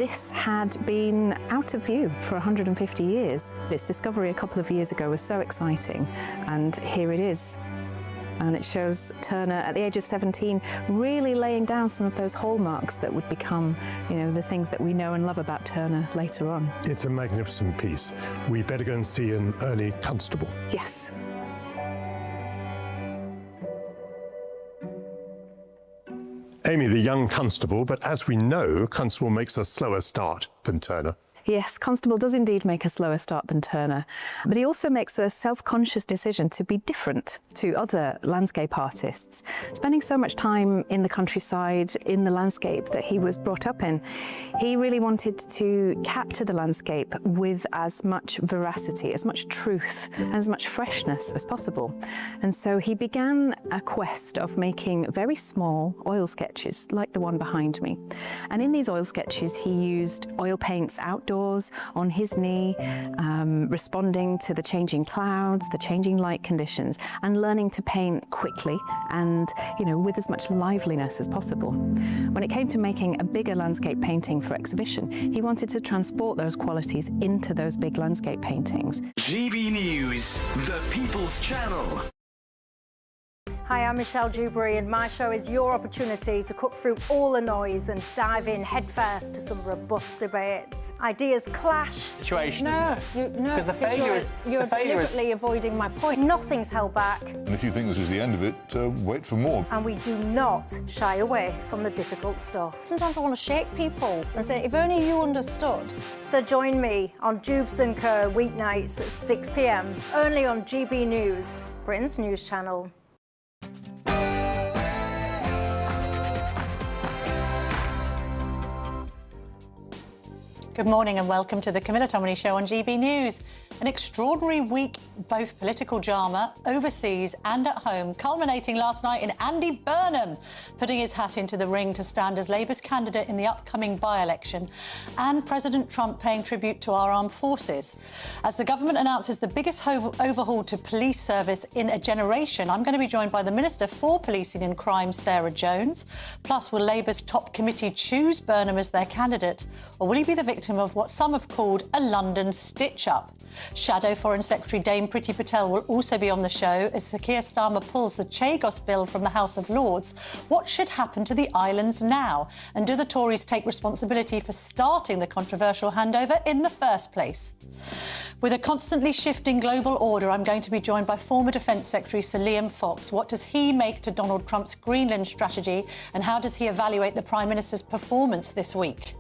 This had been out of view for 150 years. Its discovery a couple of years ago was so exciting, and here it is. And it shows Turner at the age of 17 really laying down some of those hallmarks that would become, the things that we know and love about Turner later on. It's a magnificent piece. We better go and see an early Constable. Yes. Amy, the young Constable, but as we know, Constable makes a slower start than Turner. Yes, Constable does indeed make a slower start than Turner, but he also makes a self-conscious decision to be different to other landscape artists. Spending so much time in the countryside, in the landscape that he was brought up in, he really wanted to capture the landscape with as much veracity, as much truth, and as much freshness as possible. And so he began a quest of making very small oil sketches, like the one behind me. And in these oil sketches, he used oil paints outdoors, on his knee, responding to the changing clouds, the changing light conditions, and learning to paint quickly and, with as much liveliness as possible. When it came to making a bigger landscape painting for exhibition, he wanted to transport those qualities into those big landscape paintings. GB News, the People's Channel. Hi, I'm Michelle Dewberry, and my show is your opportunity to cut through all the noise and dive in headfirst to some robust debates. Ideas clash. Situation, isn't it? No, because the failure is you're deliberately avoiding my point. Nothing's held back. And if you think this is the end of it, wait for more. And we do not shy away from the difficult stuff. Sometimes I want to shake people and say, if only you understood. So join me on Jubes & Co weeknights at 6 p.m, only on GB News, Britain's news channel. Good morning and welcome to the Camilla Tominey Show on GB News. An extraordinary week, both political drama, overseas and at home, culminating last night in Andy Burnham putting his hat into the ring to stand as Labour's candidate in the upcoming by-election, and President Trump paying tribute to our armed forces. As the government announces the biggest overhaul to police service in a generation, I'm going to be joined by the Minister for Policing and Crime, Sarah Jones. Plus, will Labour's top committee choose Burnham as their candidate, or will he be the victim of what some have called a London stitch-up? Shadow Foreign Secretary Dame Priti Patel will also be on the show as Sir Keir Starmer pulls the Chagos bill from the House of Lords. What should happen to the islands now? And do the Tories take responsibility for starting the controversial handover in the first place? With a constantly shifting global order, I'm going to be joined by former Defence Secretary Sir Liam Fox. What does he make to Donald Trump's Greenland strategy, and how does he evaluate the Prime Minister's performance this week?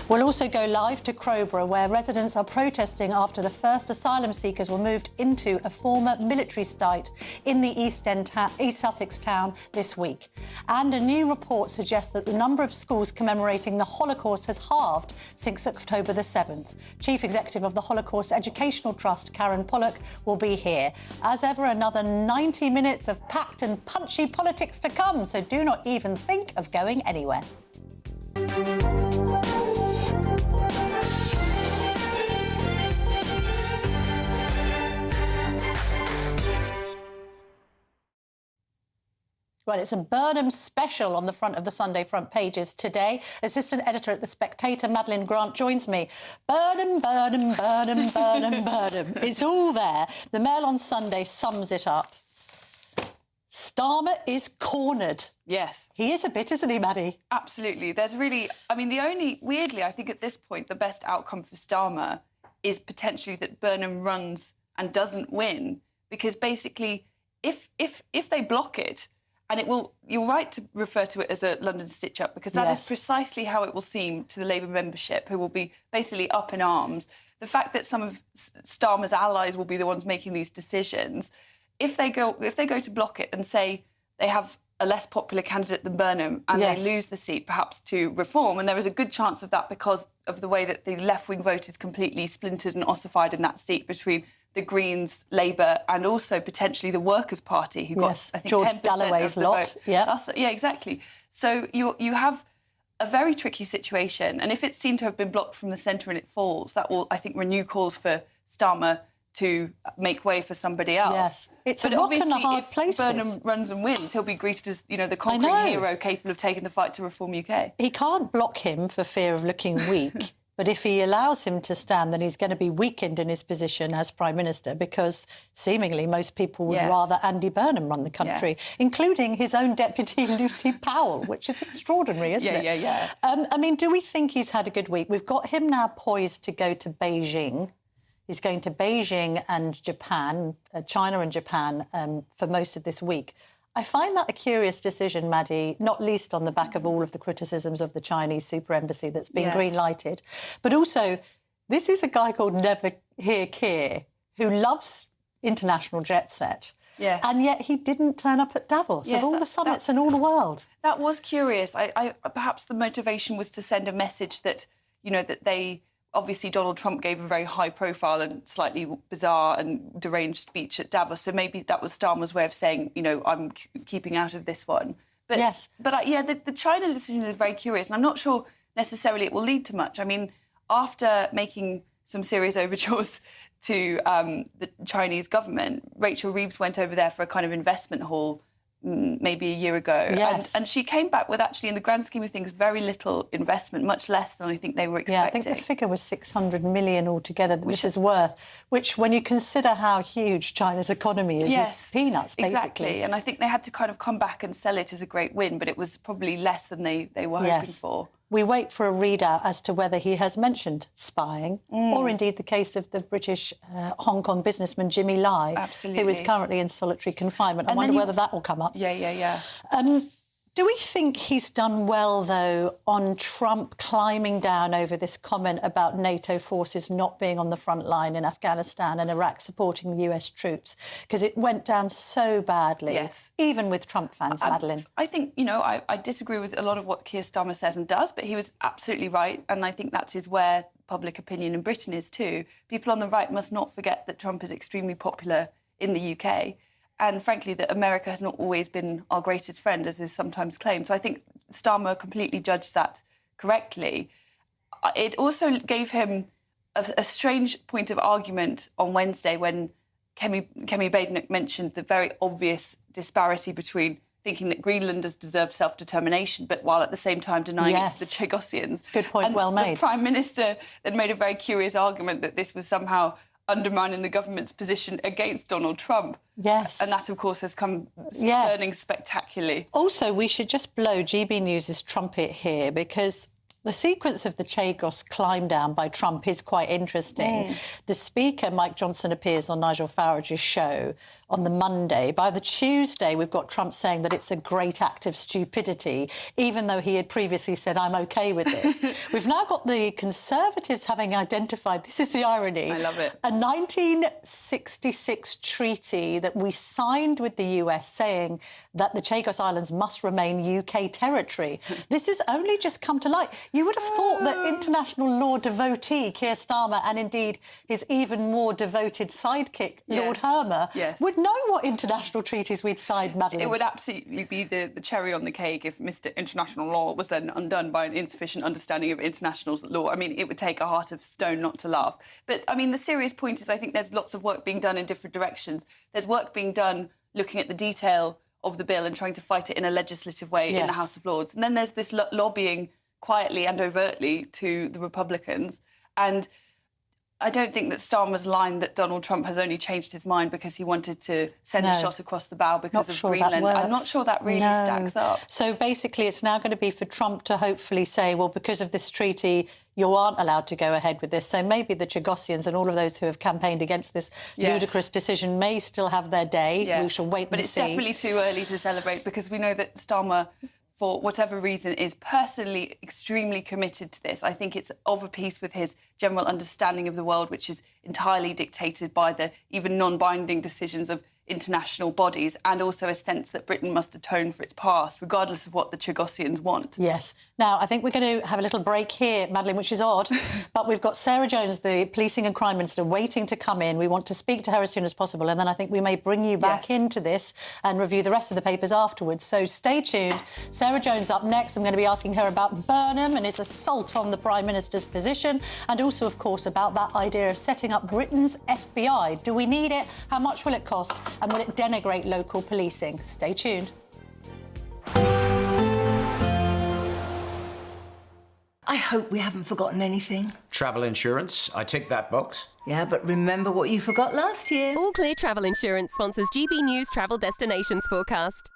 We'll also go live to Crowborough, where residents are protesting after the first asylum seekers were moved into a former military site in the East Sussex town this week. And a new report suggests that the number of schools commemorating the Holocaust has halved since October the 7th. Chief Executive of the Holocaust Educational Trust, Karen Pollock, will be here. As ever, another 90 minutes of packed and punchy politics to come, so do not even think of going anywhere. Well, it's a Burnham special on the front of the Sunday front pages today. Assistant editor at The Spectator, Madeline Grant, joins me. Burnham, Burnham, Burnham, Burnham, Burnham. It's all there. The Mail on Sunday sums it up. Starmer is cornered. Yes. He is a bit, isn't he, Maddie? Absolutely. There's really... weirdly, I think at this point, the best outcome for Starmer is potentially that Burnham runs and doesn't win, because basically, if they block it, and it will... You're right to refer to it as a London stitch-up, because that is precisely how it will seem to the Labour membership, who will be basically up in arms. The fact that some of Starmer's allies will be the ones making these decisions, if they go to block it and say they have a less popular candidate than Burnham and they lose the seat, perhaps to Reform, and there is a good chance of that because of the way that the left-wing vote is completely splintered and ossified in that seat between the Greens, Labour, and also potentially the Workers' Party, who got, I think, George 10% Galloway's of the lot. vote. Yeah, yeah, exactly. So you have a very tricky situation, and if it's seen to have been blocked from the centre and it falls, that will, I think, renew calls for Starmer to make way for somebody else. Yes. It's a but rock and a obviously, hard if place, Burnham this. runs and wins, he'll be greeted as, you know, the conquering hero capable of taking the fight to reform UK. He can't block him for fear of looking weak. But if he allows him to stand, then he's going to be weakened in his position as Prime Minister, because seemingly most people would rather Andy Burnham run the country, including his own deputy, Lucy Powell, which is extraordinary, isn't it? Yeah. I mean, do we think he's had a good week? We've got him now poised to go to Beijing. He's going to Beijing and Japan, China and Japan, for most of this week. I find that a curious decision, Maddie, not least on the back of all of the criticisms of the Chinese super embassy that's been green-lighted. But also, this is a guy called Never Hear Keir, who loves international jet set. Yes. And yet he didn't turn up at Davos, of all the summits in all the world. That was curious. I perhaps the motivation was to send a message that, you know, that they... Obviously, Donald Trump gave a very high-profile and slightly bizarre and deranged speech at Davos, so maybe that was Starmer's way of saying, you know, I'm keeping out of this one. But, the China decision is very curious, and I'm not sure necessarily it will lead to much. I mean, after making some serious overtures to the Chinese government, Rachel Reeves went over there for a kind of investment haul maybe a year ago. Yes. And she came back with actually, in the grand scheme of things, very little investment, much less than I think they were expecting. Yeah, I think the figure was 600 million altogether that this is worth, which, when you consider how huge China's economy is peanuts, basically. Exactly. And I think they had to kind of come back and sell it as a great win, but it was probably less than they were hoping for. We wait for a readout as to whether he has mentioned spying, or indeed the case of the British Hong Kong businessman Jimmy Lai, who is currently in solitary confinement. I wonder whether that will come up. Yeah. Do we think he's done well, though, on Trump climbing down over this comment about NATO forces not being on the front line in Afghanistan and Iraq supporting the US troops? Because it went down so badly, even with Trump fans, Madeline. I think, you know, I disagree with a lot of what Keir Starmer says and does, but he was absolutely right, and I think that is where public opinion in Britain is too. People on the right must not forget that Trump is extremely popular in the UK. And frankly, that America has not always been our greatest friend, as is sometimes claimed. So I think Starmer completely judged that correctly. It also gave him a strange point of argument on Wednesday when Kemi Badenoch mentioned the very obvious disparity between thinking that Greenlanders deserve self-determination, but while at the same time denying it to the Chagossians. Good point, well made. The Prime Minister then made a very curious argument that this was somehow undermining the government's position against Donald Trump. Yes. And that, of course, has come burning spectacularly. Also, we should just blow GB News' trumpet here, because the sequence of the Chagos climb down by Trump is quite interesting. The Speaker, Mike Johnson, appears on Nigel Farage's show on the Monday. By the Tuesday, we've got Trump saying that it's a great act of stupidity, even though he had previously said, I'm OK with this. We've now got the Conservatives having identified, this is the irony, I love it, a 1966 treaty that we signed with the US saying that the Chagos Islands must remain UK territory. This has only just come to light. You would have thought that international law devotee Keir Starmer, and indeed his even more devoted sidekick, Lord Hermer, would know what international treaties we'd signed, Madeline. It would absolutely be the cherry on the cake if Mr. International Law was then undone by an insufficient understanding of international law. I mean, it would take a heart of stone not to laugh. But, I mean, the serious point is I think there's lots of work being done in different directions. There's work being done looking at the detail of the bill and trying to fight it in a legislative way in the House of Lords. And then there's this lobbying quietly and overtly to the Republicans. And I don't think that Starmer's line that Donald Trump has only changed his mind because he wanted to send a shot across the bow because of Greenland. I'm not sure that really stacks up. So basically it's now going to be for Trump to hopefully say, well, because of this treaty, you aren't allowed to go ahead with this. So maybe the Chagossians and all of those who have campaigned against this ludicrous decision may still have their day. We shall wait and see. But it's definitely too early to celebrate, because we know that Starmer, for whatever reason, is personally extremely committed to this. I think it's of a piece with his general understanding of the world, which is entirely dictated by the even non-binding decisions of international bodies, and also a sense that Britain must atone for its past, regardless of what the Chagossians want. Yes. Now, I think we're going to have a little break here, Madeleine, which is odd, but we've got Sarah Jones, the Policing and Crime Minister, waiting to come in. We want to speak to her as soon as possible, and then I think we may bring you back into this and review the rest of the papers afterwards. So stay tuned. Sarah Jones up next. I'm going to be asking her about Burnham and its assault on the Prime Minister's position, and also, of course, about that idea of setting up Britain's FBI. Do we need it? How much will it cost? And will it denigrate local policing? Stay tuned. I hope we haven't forgotten anything. Travel insurance, I tick that box. Yeah, but remember what you forgot last year. All Clear Travel Insurance sponsors GB News Travel Destinations Forecast.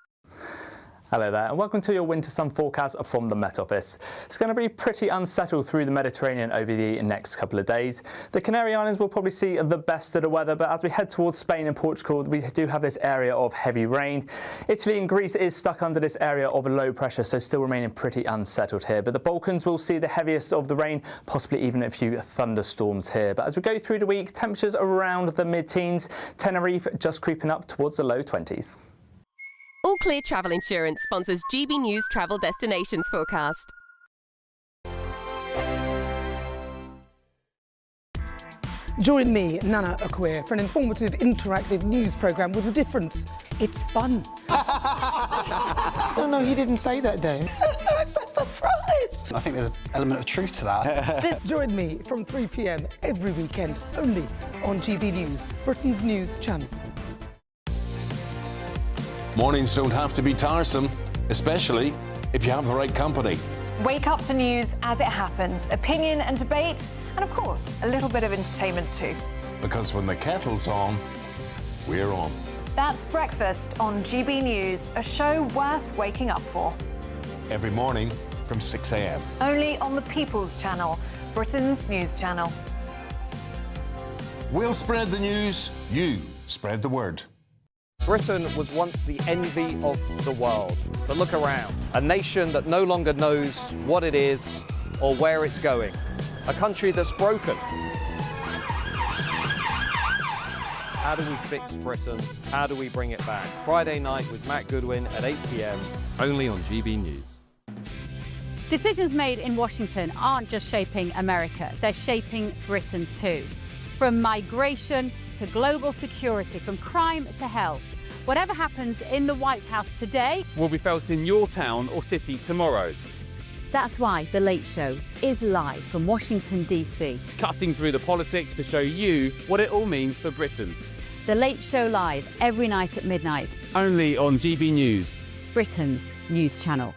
Hello there, and welcome to your winter sun forecast from the Met Office. It's going to be pretty unsettled through the Mediterranean over the next couple of days. The Canary Islands will probably see the best of the weather, but as we head towards Spain and Portugal, we do have this area of heavy rain. Italy and Greece is stuck under this area of low pressure, so still remaining pretty unsettled here. But the Balkans will see the heaviest of the rain, possibly even a few thunderstorms here. But as we go through the week, temperatures around the mid-teens, Tenerife just creeping up towards the low 20s. All Clear Travel Insurance sponsors GB News Travel Destinations Forecast. Join me, Nana Akwe, for an informative, interactive news programme with a difference. It's fun. No, you didn't say that, Dave. I'm so surprised. I think there's an element of truth to that. Join me from 3 p.m. every weekend, only on GB News, Britain's news channel. Mornings don't have to be tiresome, especially if you have the right company. Wake up to news as it happens, opinion and debate, and of course, a little bit of entertainment too. Because when the kettle's on, we're on. That's Breakfast on GB News, a show worth waking up for. Every morning from 6 a.m. Only on the People's Channel, Britain's news channel. We'll spread the news, you spread the word. Britain was once the envy of the world. But look around. A nation that no longer knows what it is or where it's going. A country that's broken. How do we fix Britain? How do we bring it back? Friday night with Matt Goodwin at 8 p.m, only on GB News. Decisions made in Washington aren't just shaping America, they're shaping Britain too. From migration to global security, from crime to health. Whatever happens in the White House today will be felt in your town or city tomorrow. That's why The Late Show is live from Washington, D.C. Cutting through the politics to show you what it all means for Britain. The Late Show live every night at midnight. Only on GB News, Britain's news channel.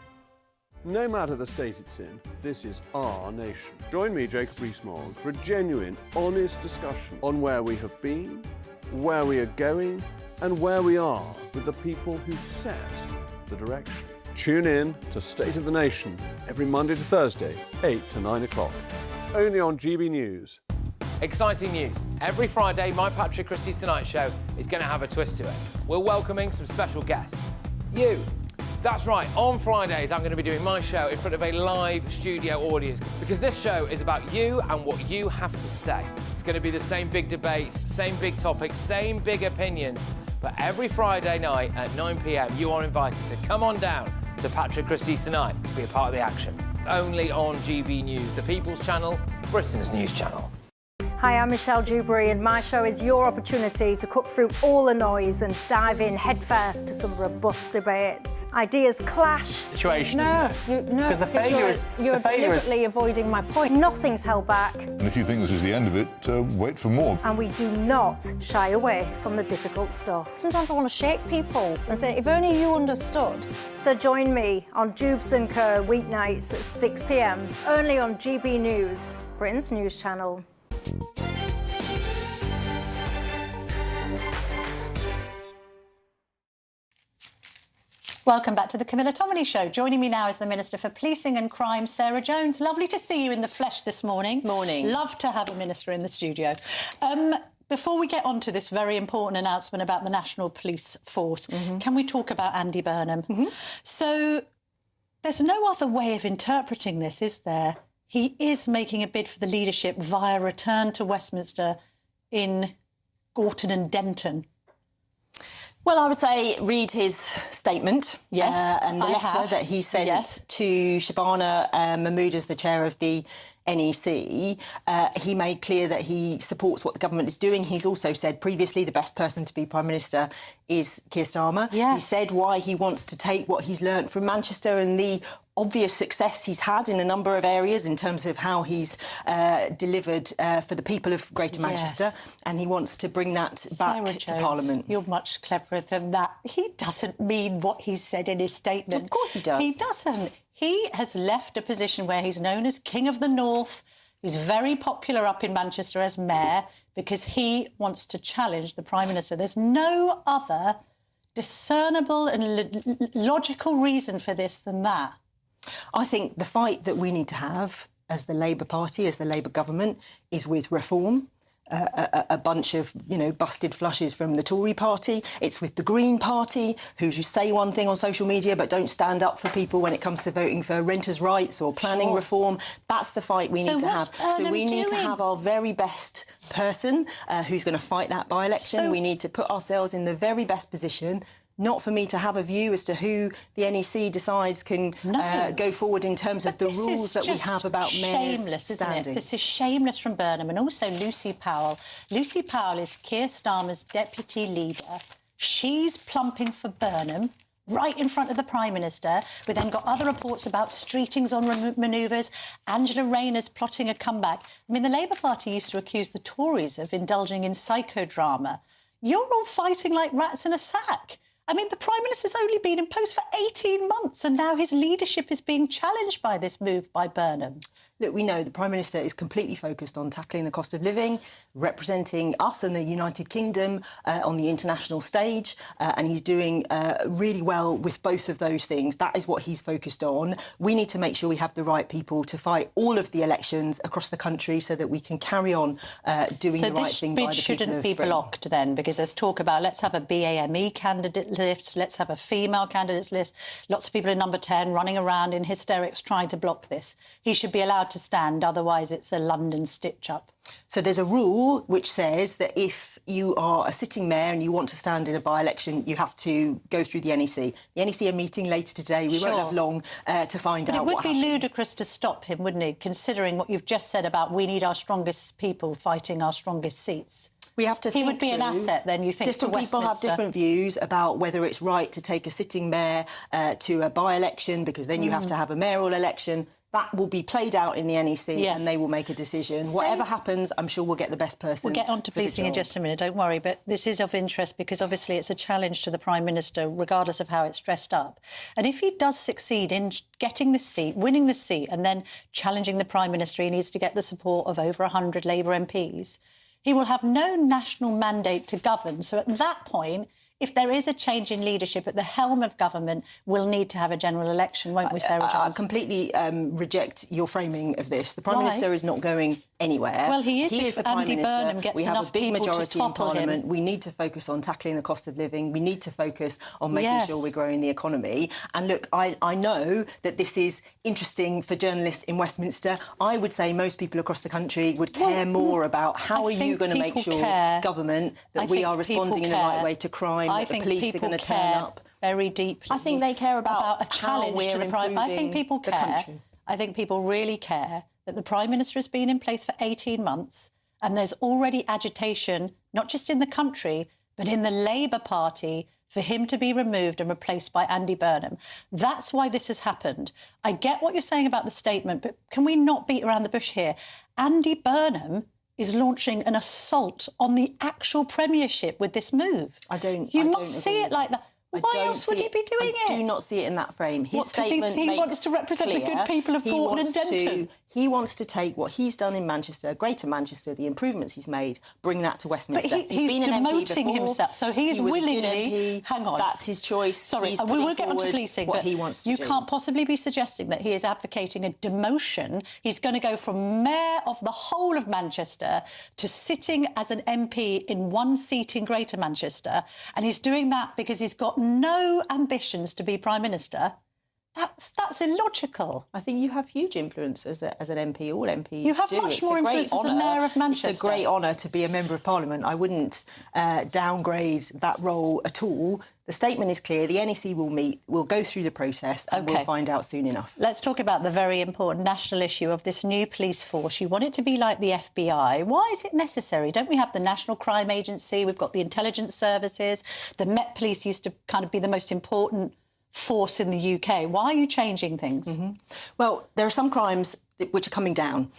No matter the state it's in, this is our nation. Join me, Jacob Rees-Mogg, for a genuine, honest discussion on where we have been, where we are going, and where we are with the people who set the direction. Tune in to State of the Nation every Monday to Thursday, 8 to 9 o'clock. Only on GB News. Exciting news. Every Friday, my Patrick Christie's Tonight Show is going to have a twist to it. We're welcoming some special guests. You. That's right, on Fridays I'm going to be doing my show in front of a live studio audience because this show is about you and what you have to say. It's going to be the same big debates, same big topics, same big opinions, but every Friday night at 9 p.m. you are invited to come on down to Patrick Christie's Tonight to be a part of the action. Only on GB News, the People's Channel, Britain's news channel. Hi, I'm Michelle Dewberry, and my show is your opportunity to cut through all the noise and dive in headfirst to some robust debates. Ideas clash. Situation, isn't it? No, because the failure is you're deliberately avoiding my point. Nothing's held back. And if you think this is the end of it, wait for more. And we do not shy away from the difficult stuff. Sometimes I want to shake people and say, if only you understood. So join me on Jubes & Co weeknights at 6 p.m, only on GB News, Britain's news channel. Welcome back to the Camilla Tominey Show. Joining me now is the Minister for Policing and Crime, Sarah Jones. Lovely to see you in the flesh this morning. Morning. Love to have a minister in the studio. Before we get on to this very important announcement about the National Police Force, can we talk about Andy Burnham? So there's no other way of interpreting this, is there? He is making a bid for the leadership via return to Westminster in Gorton and Denton. Well, I would say read his statement. Yes, and the I letter have. that he sent to Shabana Mahmood as the chair of the NEC. He made clear that he supports what the government is doing. He's also said previously the best person to be Prime Minister is Keir Starmer. Yes. He said why he wants to take what he's learnt from Manchester and the obvious success he's had in a number of areas in terms of how he's delivered for the people of Greater Manchester, and he wants to bring that back to Parliament. You're much cleverer than that. He doesn't mean what he said in his statement. Of course he does. He doesn't. He has left a position where he's known as King of the North. He's very popular up in Manchester as mayor because he wants to challenge the Prime Minister. There's no other discernible and logical reason for this than that. I think the fight that we need to have as the Labour Party, as the Labour government, is with reform. A bunch of, busted flushes from the Tory party. It's with the Green Party, who say one thing on social media but don't stand up for people when it comes to voting for renters' rights or planning reform. That's the fight we need to have. So we need to have our very best person who's going to fight that by-election. We need to put ourselves in the very best position. Not for me to have a view as to who the NEC decides can go forward in terms of the rules that we have about mayors standing. This is shameless from Burnham, and also Lucy Powell. Lucy Powell is Keir Starmer's deputy leader. She's plumping for Burnham right in front of the Prime Minister. We then got other reports about streetings on manoeuvres. Angela Rayner's plotting a comeback. I mean, the Labour Party used to accuse the Tories of indulging in psychodrama. You're all fighting like rats in a sack. I mean, the Prime Minister's only been in post for 18 months and now his leadership is being challenged by this move by Burnham. Look, we know the Prime Minister is completely focused on tackling the cost of living, representing us and the United Kingdom on the international stage, and he's doing really well with both of those things. That is what he's focused on. We need to make sure we have the right people to fight all of the elections across the country so that we can carry on doing the right thing by the people of Britain. So this bid shouldn't be blocked then, because there's talk about let's have a BAME candidate list, let's have a female candidates list. Lots of people in number 10 running around in hysterics trying to block this. He should be allowed to stand, otherwise it's a London stitch-up. So there's a rule which says that if you are a sitting mayor and you want to stand in a by-election, you have to go through the NEC. The NEC are meeting later today. We won't have long to find out what happens. But it would be ludicrous to stop him, wouldn't it, considering what you've just said about we need our strongest people fighting our strongest seats. We have to think he would be an asset, then, you think, different to people have Westminster. different views about whether it's right to take a sitting mayor to a by-election, because then you have to have a mayoral election. That will be played out in the NEC and they will make a decision. Whatever happens, I'm sure we'll get the best person. We'll get on to policing in just a minute, don't worry. But this is of interest because obviously it's a challenge to the Prime Minister, regardless of how it's dressed up. And if he does succeed in getting this seat, winning the seat, and then challenging the Prime Minister, he needs to get the support of over 100 Labour MPs. He will have no national mandate to govern. So at that point, if there is a change in leadership at the helm of government, we'll need to have a general election, won't we, Sarah Jones? I completely reject your framing of this. The Prime Minister is not going anywhere. Well, he is if the Prime Andy Minister. Burnham gets we have enough a big people majority to in topple Parliament. him. We need to focus on tackling the cost of living. We need to focus on making sure we're growing the economy. And look, I know that this is interesting for journalists in Westminster. I would say most people across the country would care more about how are you going to make sure, government, that we are responding in the right way to crime, that the police are going to turn up. Very deeply. I think they care about a challenge to the Prime. I think people care. I think people really care that the Prime Minister has been in place for 18 months and there's already agitation, not just in the country, but in the Labour Party, for him to be removed and replaced by Andy Burnham. That's why this has happened. I get what you're saying about the statement, but can we not beat around the bush here? Andy Burnham is launching an assault on the actual premiership with this move. You must see it like that. Why else would he be doing it? I do not see it in that frame. His statement he wants to represent the good people of Gorton and Denton. He wants to take what he's done in Manchester, Greater Manchester, the improvements he's made, bring that to Westminster. But he's been an MP demoting before. himself, so he's willingly... Hang on. That's his choice. Sorry, we will get on to policing, what but he wants to you do. can't possibly be suggesting that he is advocating a demotion. He's going to go from mayor of the whole of Manchester to sitting as an MP in one seat in Greater Manchester, and he's doing that because he's got no ambitions to be Prime Minister. That's illogical. I think you have huge influence as an MP. All MPs You have do. much It's more a great influence as a honour. mayor of Manchester. It's a great honour to be a member of Parliament. I wouldn't downgrade that role at all. The statement is clear. The NEC will meet. We'll go through the process and we'll find out soon enough. Let's talk about the very important national issue of this new police force. You want it to be like the FBI. Why is it necessary? Don't we have the National Crime Agency? We've got the intelligence services. The Met Police used to kind of be the most important force in the UK. Why are you changing things? Well, there are some crimes which are coming down.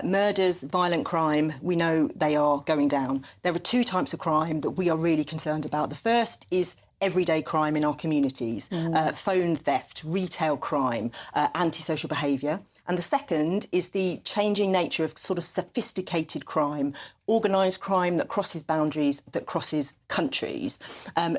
Murders, violent crime, we know they are going down. There are two types of crime that we are really concerned about. The first is everyday crime in our communities, phone theft, retail crime, antisocial behaviour. And the second is the changing nature of sort of sophisticated crime, organised crime that crosses boundaries, that crosses countries.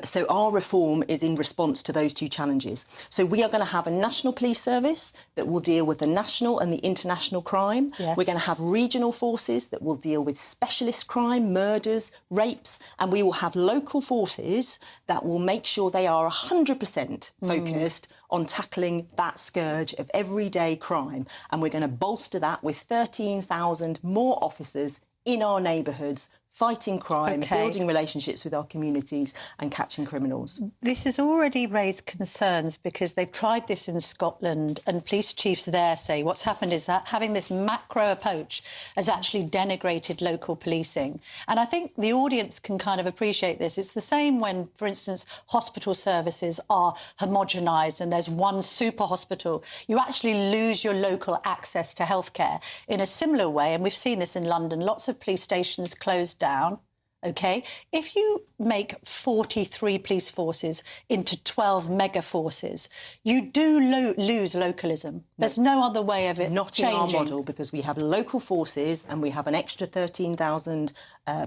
So our reform is in response to those two challenges. So we are going to have a national police service that will deal with the national and the international crime. Yes. We're going to have regional forces that will deal with specialist crime, murders, rapes, and we will have local forces that will make sure they are 100% focused on tackling that scourge of everyday crime. And we're going to bolster that with 13,000 more officers in our neighbourhoods, fighting crime, building relationships with our communities and catching criminals. This has already raised concerns because they've tried this in Scotland and police chiefs there say what's happened is that having this macro approach has actually denigrated local policing. And I think the audience can kind of appreciate this. It's the same when, for instance, hospital services are homogenised and there's one super hospital. You actually lose your local access to healthcare in a similar way. And we've seen this in London. Lots of police stations closed down. OK, if you make 43 police forces into 12 mega forces, you do lose localism. There's no other way of it Not changing. in our model, because we have local forces and we have an extra 13,000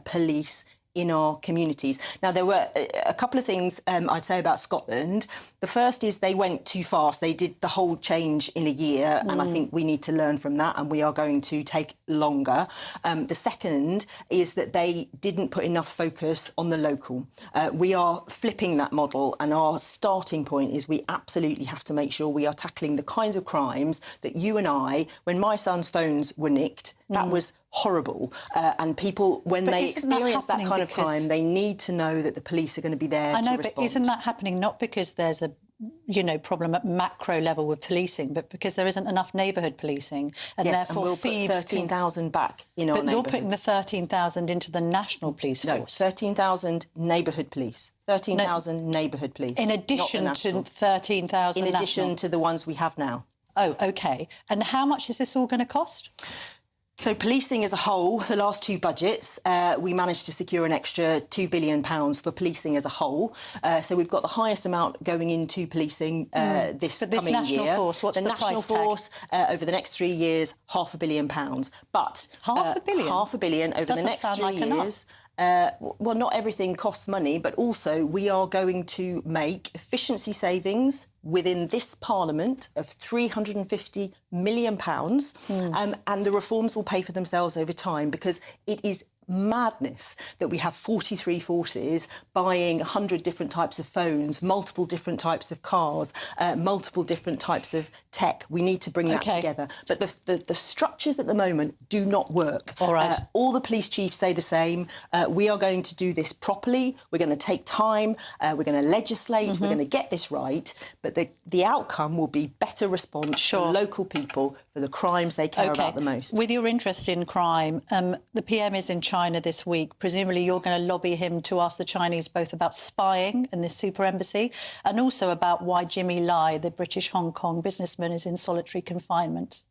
police in our communities. Now, there were a couple of things I'd say about Scotland. The first is they went too fast. They did the whole change in a year, and I think we need to learn from that, and we are going to take longer. The second is that they didn't put enough focus on the local. We are flipping that model, and our starting point is we absolutely have to make sure we are tackling the kinds of crimes that you and I, when my son's phones were nicked, that was horrible. And people, when they experience that kind of crime, they need to know that the police are going to be there to respond. But isn't that happening not because there's a problem at macro level with policing, but because there isn't enough neighbourhood policing, and therefore we'll thieves put 13,000 back in our neighbourhoods. But you're putting the 13,000 into the national police force. No, 13,000 neighbourhood police. 13,000 neighbourhood police. In addition to 13,000 In addition to the ones we have now. Oh, OK. And how much is this all going to cost? So policing as a whole, the last two budgets, we managed to secure an extra £2 billion for policing as a whole. So we've got the highest amount going into policing this coming year. National force, what's the national price tag? force over the next 3 years, £500 million. But £500 million? £500 million over the next 3 years. Well, not everything costs money, but also we are going to make efficiency savings within this Parliament of £350 million. And the reforms will pay for themselves over time, because it is madness that we have 43 forces buying 100 different types of phones, multiple different types of cars, multiple different types of tech. We need to bring that together. But the structures at the moment do not work. All right. All the police chiefs say the same. We are going to do this properly. We're going to take time. We're going to legislate. We're going to get this right. But the outcome will be better response for local people for the crimes they care about the most. With your interest in crime, the PM is in China this week. Presumably you're going to lobby him to ask the Chinese both about spying and this super embassy, and also about why Jimmy Lai, the British Hong Kong businessman, is in solitary confinement.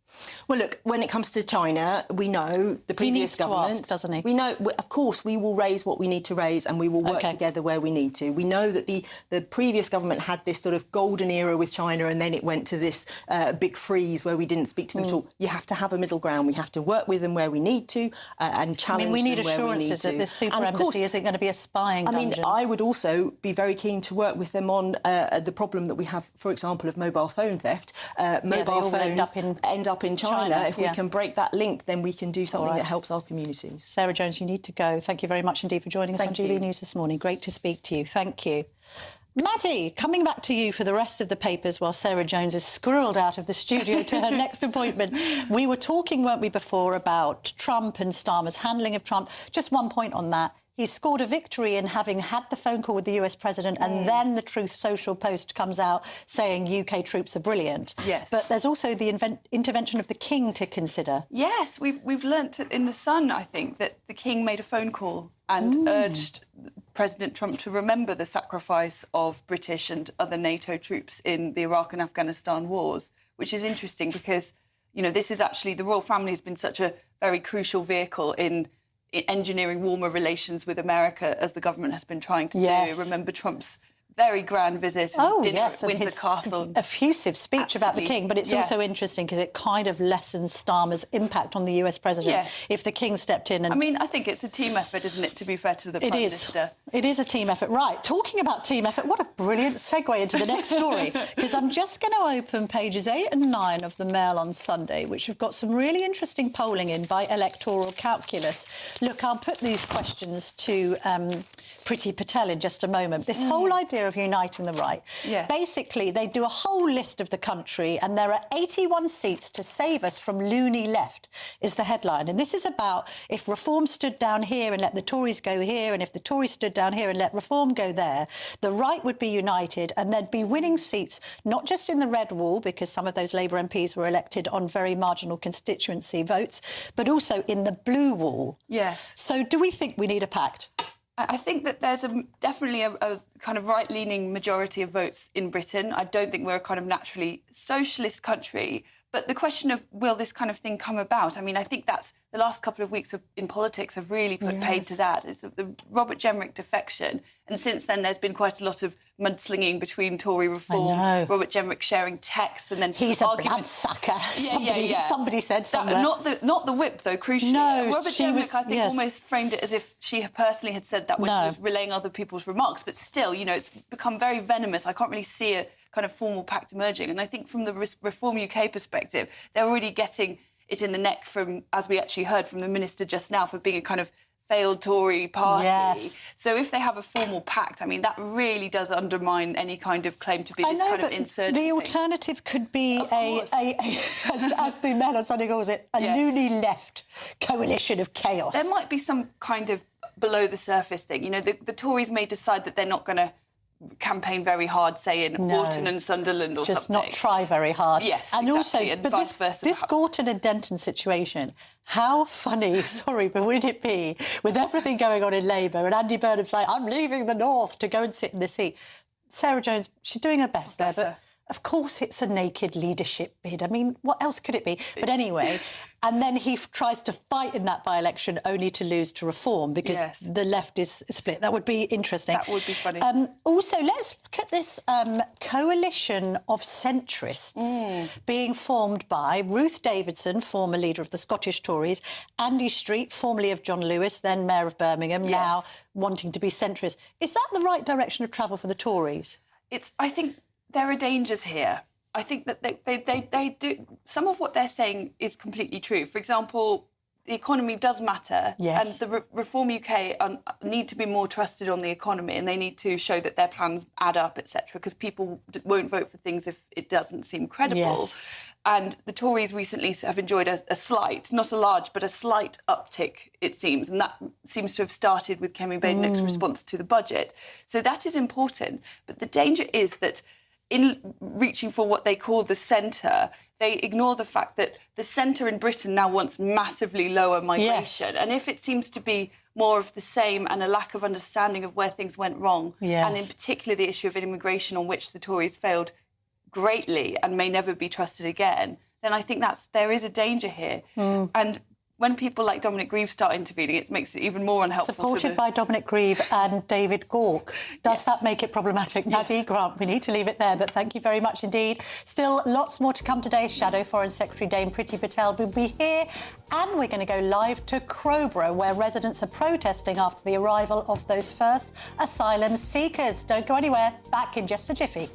Well, look, when it comes to China, we know the previous government... He needs to ask, doesn't he? We know, of course, we will raise what we need to raise, and we will work together where we need to. We know that the previous government had this sort of golden era with China, and then it went to this big freeze where we didn't speak to them at all. You have to have a middle ground. We have to work with them where we need to and challenge them where we need to. We need assurances that this super embassy isn't going to be a spying dungeon. I would also be very keen to work with them on the problem that we have, for example, of mobile phone theft. Mobile phones end up in China. If we can break that link, then we can do something that helps our communities. Sarah Jones, you need to go. Thank you very much indeed for joining us on GB News this morning. Great to speak to you. Thank you. Maddie, coming back to you for the rest of the papers while Sarah Jones is squirreled out of the studio to her next appointment. We were talking, weren't we, before about Trump and Starmer's handling of Trump. Just one point on that. He scored a victory in having had the phone call with the US president, and then the Truth Social post comes out saying UK troops are brilliant. Yes. But there's also the intervention of the King to consider. Yes, we've learnt in The Sun, I think, that the King made a phone call and urged President Trump to remember the sacrifice of British and other NATO troops in the Iraq and Afghanistan wars, which is interesting because, you know, this is actually, the royal family has been such a very crucial vehicle in engineering warmer relations with America, as the government has been trying to do. Remember Trump's very grand visit and dinner at Windsor Castle. Effusive speech about the King, but it's also interesting because it kind of lessens Starmer's impact on the US president if the King stepped in. And I mean, I think it's a team effort, isn't it, to be fair to the Prime Minister? It is a team effort. Right, talking about team effort, what a brilliant segue into the next story, because I'm just going to open pages 8 and 9 of the Mail on Sunday, which have got some really interesting polling in by electoral calculus. Look, I'll put these questions to Priti Patel in just a moment. This whole idea of uniting the right. Basically, they do a whole list of the country, and there are 81 seats to save us from loony left, is the headline. And this is about if Reform stood down here and let the Tories go here, and if the Tories stood down here and let Reform go there, the right would be united and they'd be winning seats, not just in the red wall, because some of those Labour MPs were elected on very marginal constituency votes, but also in the blue wall. Yes. So do we think we need a pact? I think that there's definitely a kind of right-leaning majority of votes in Britain. I don't think we're a kind of naturally socialist country. But the question of will this kind of thing come about? I mean, I think that's the last couple of weeks in politics have really put paid to that. It's the Robert Jenrick defection. And since then, there's been quite a lot of mudslinging between Tory reform, Robert Jenrick sharing texts, and then he's a bloodsucker. Somebody said somewhere. Not the whip, though, crucially. No, Robert Jenrick, I think, almost framed it as if she personally had said that when she was relaying other people's remarks. But still, you know, it's become very venomous. I can't really see a kind of formal pact emerging. And I think from the Reform UK perspective, they're already getting it in the neck from, as we actually heard from the minister just now, for being a kind of failed Tory party. So if they have a formal pact, I mean, that really does undermine any kind of claim to be this kind of insurgent the thing. alternative could be as the Mail on Sunday calls it, a loony left coalition of chaos. There might be some kind of below the surface thing. You know, the Tories may decide that they're not going to campaign very hard, say in Wharton and Sunderland or just something. Not try very hard. Yes, and exactly, also, and vice versa. This Gorton and Denton situation, how funny, sorry, but would it be with everything going on in Labour and Andy Burnham's like, I'm leaving the North to go and sit in the seat. Sarah Jones, she's doing her best there, but of course it's a naked leadership bid. I mean, what else could it be? But anyway, and then he tries to fight in that by-election only to lose to Reform because the left is split. That would be interesting. That would be funny. Also, let's look at this coalition of centrists being formed by Ruth Davidson, former leader of the Scottish Tories, Andy Street, formerly of John Lewis, then Mayor of Birmingham, now wanting to be centrist. Is that the right direction of travel for the Tories? I think there are dangers here. I think that they do. Some of what they're saying is completely true. For example, the economy does matter, and the Reform UK need to be more trusted on the economy, and they need to show that their plans add up, etc. Because people won't vote for things if it doesn't seem credible. And the Tories recently have enjoyed a slight, not a large, but a slight uptick, it seems, and that seems to have started with Kemi Badenoch's response to the budget. So that is important. But the danger is that in reaching for what they call the centre, they ignore the fact that the centre in Britain now wants massively lower migration. And if it seems to be more of the same and a lack of understanding of where things went wrong, and in particular the issue of immigration on which the Tories failed greatly and may never be trusted again, then I think there is a danger here. And when people like Dominic Grieve start intervening, it makes it even more unhelpful. Supported by Dominic Grieve and David Gauke. Does that make it problematic? Maddie Grant, we need to leave it there, but thank you very much indeed. Still lots more to come today. Shadow Foreign Secretary Dame Priti Patel will be here, and we're going to go live to Crowborough, where residents are protesting after the arrival of those first asylum seekers. Don't go anywhere. Back in just a jiffy.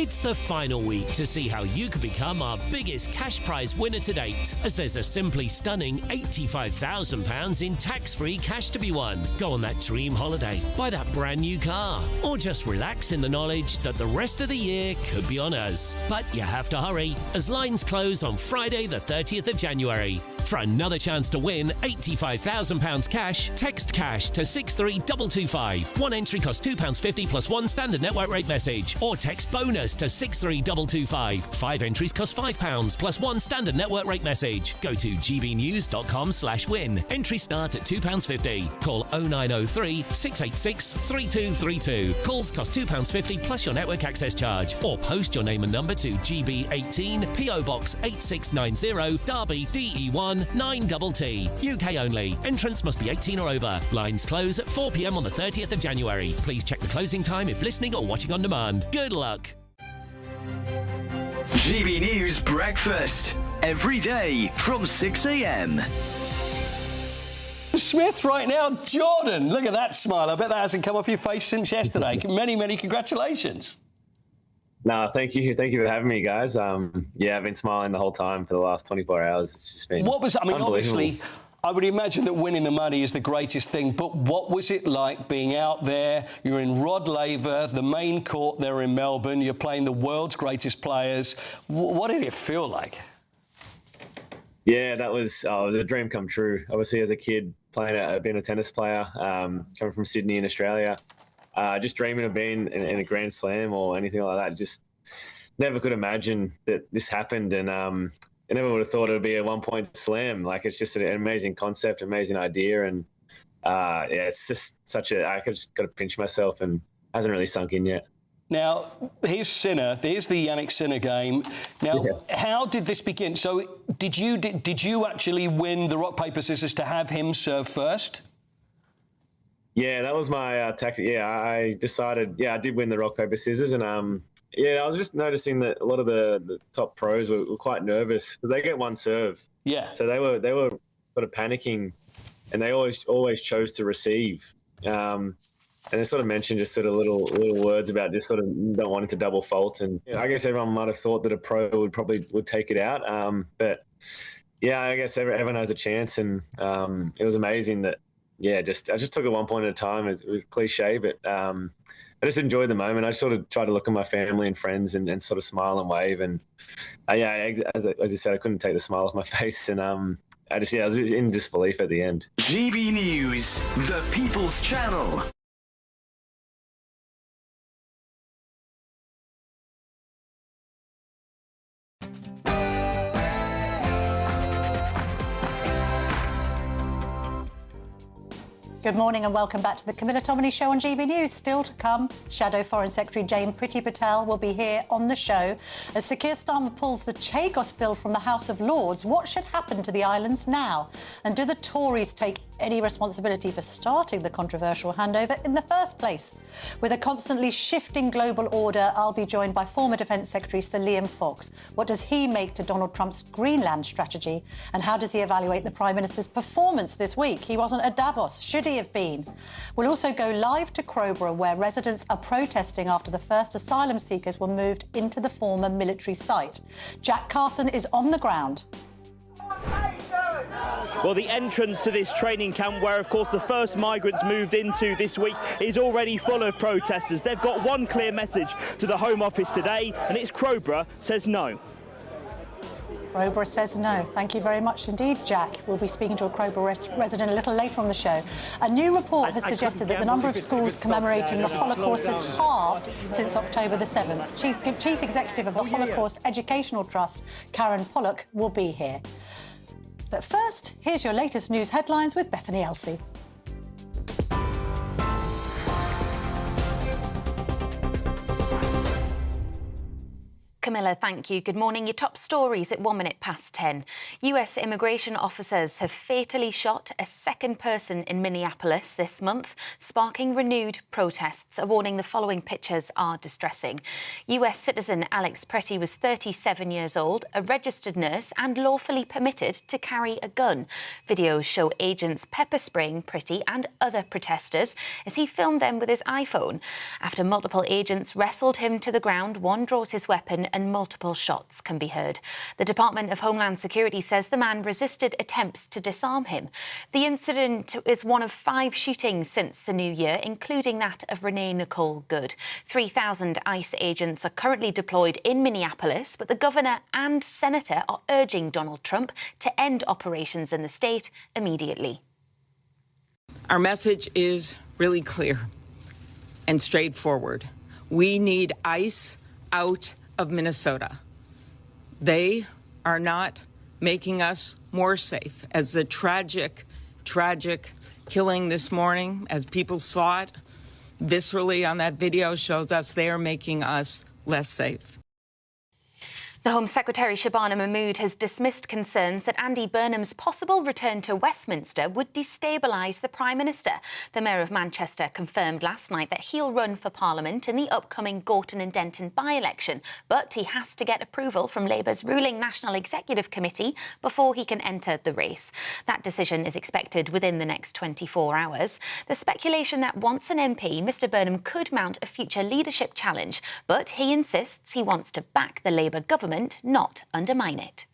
It's the final week to see how you could become our biggest cash prize winner to date, as there's a simply stunning £85,000 in tax-free cash to be won. Go on that dream holiday, buy that brand new car, or just relax in the knowledge that the rest of the year could be on us. But you have to hurry, as lines close on Friday the 30th of January. For another chance to win £85,000 cash, text cash to 63225. One entry costs £2.50 plus one standard network rate message, or text bonus to 63225. 5 entries cost £5 plus one standard network rate message. Go to gbnews.com/win. Entries start at £2.50. Call 0903 686 3232. Calls cost £2.50 plus your network access charge, or post your name and number to GB18 PO Box 8690 Derby DE1 9TT. UK only. Entrance must be 18 or over. Lines close at 4 p.m. on the 30th of January. Please check the closing time if listening or watching on demand. Good luck. GB News Breakfast. Every day from 6 a.m. Smith right now. Jordan, look at that smile. I bet that hasn't come off your face since yesterday. Many congratulations. No, thank you. Thank you for having me, guys. Yeah, I've been smiling the whole time for the last 24 hours. It's just been obviously, I would imagine that winning the money is the greatest thing, but what was it like being out there? You're in Rod Laver, the main court there in Melbourne. You're playing the world's greatest players. What did it feel like? Yeah, it was a dream come true. Obviously, as a kid, being a tennis player, coming from Sydney in Australia, just dreaming of being in a Grand Slam or anything like that. Just never could imagine that this happened, and I never would have thought it would be a 1-point slam. Like, it's just an amazing concept, amazing idea, and yeah, it's just I just got to pinch myself, and hasn't really sunk in yet. Now, here's Sinner. Here's the Yannick Sinner game. Now, How did this begin? So, did you actually win the rock paper scissors to have him serve first? Yeah, that was my tactic. Yeah, I decided. Yeah, I did win the rock paper scissors, and yeah, I was just noticing that a lot of the top pros were quite nervous because they get one serve. Yeah. So they were sort of panicking, and they always chose to receive. And they sort of mentioned just sort of little words about just sort of not wanting to double fault, and I guess everyone might have thought that a pro would take it out. But yeah, I guess everyone has a chance, and it was amazing that. Yeah, I just took it 1 point at a time. It was cliche, but I just enjoyed the moment. I sort of tried to look at my family and friends and sort of smile and wave. And yeah, as I said, I couldn't take the smile off my face. And I was in disbelief at the end. GB News, the People's Channel. Good morning and welcome back to the Camilla Tominey Show on GB News. Still to come, Shadow Foreign Secretary Priti Patel will be here on the show. As Sir Keir Starmer pulls the Chagos bill from the House of Lords, what should happen to the islands now? And do the Tories take any responsibility for starting the controversial handover in the first place? With a constantly shifting global order, I'll be joined by former Defence Secretary Sir Liam Fox. What does he make to Donald Trump's Greenland strategy? And how does he evaluate the Prime Minister's performance this week? He wasn't at Davos. Should he have been? We'll also go live to Crowborough, where residents are protesting after the first asylum seekers were moved into the former military site. Jack Carson is on the ground. Well, the entrance to this training camp, where, of course, the first migrants moved into this week, is already full of protesters. They've got one clear message to the Home Office today, and it's Crowborough says no. Crowborough says no. Thank you very much indeed, Jack. We'll be speaking to a Crowborough resident a little later on the show. A new report has suggested that the number of schools commemorating the Holocaust has halved since October the 7th. Chief Executive of the Holocaust Educational Trust, Karen Pollock, will be here. But first, here's your latest news headlines with Bethany Elsey. Camilla, thank you. Good morning. Your top stories at 10:01. US immigration officers have fatally shot a second person in Minneapolis this month, sparking renewed protests. A warning, the following pictures are distressing. US citizen Alex Priti was 37 years old, a registered nurse and lawfully permitted to carry a gun. Videos show agents pepper spraying Priti and other protesters as he filmed them with his iPhone. After multiple agents wrestled him to the ground, one draws his weapon and multiple shots can be heard. The Department of Homeland Security says the man resisted attempts to disarm him. The incident is one of 5 shootings since the new year, including that of Renee Nicole Good. 3,000 ICE agents are currently deployed in Minneapolis, but the governor and senator are urging Donald Trump to end operations in the state immediately. Our message is really clear and straightforward. We need ICE out of Minnesota. They are not making us more safe. As the tragic killing this morning, as people saw it viscerally on that video, shows us, they are making us less safe. The Home Secretary Shabana Mahmood has dismissed concerns that Andy Burnham's possible return to Westminster would destabilise the Prime Minister. The Mayor of Manchester confirmed last night that he'll run for Parliament in the upcoming Gorton and Denton by-election, but he has to get approval from Labour's ruling National Executive Committee before he can enter the race. That decision is expected within the next 24 hours. There's speculation that once an MP, Mr Burnham could mount a future leadership challenge, but he insists he wants to back the Labour government, not undermine it.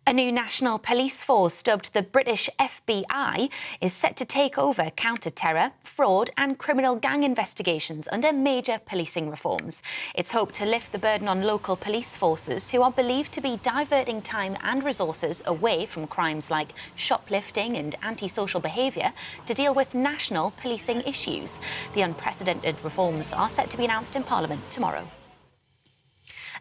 A new national police force dubbed the British FBI is set to take over counter-terror, fraud and criminal gang investigations under major policing reforms. It's hoped to lift the burden on local police forces who are believed to be diverting time and resources away from crimes like shoplifting and antisocial behaviour to deal with national policing issues. The unprecedented reforms are set to be announced in Parliament tomorrow.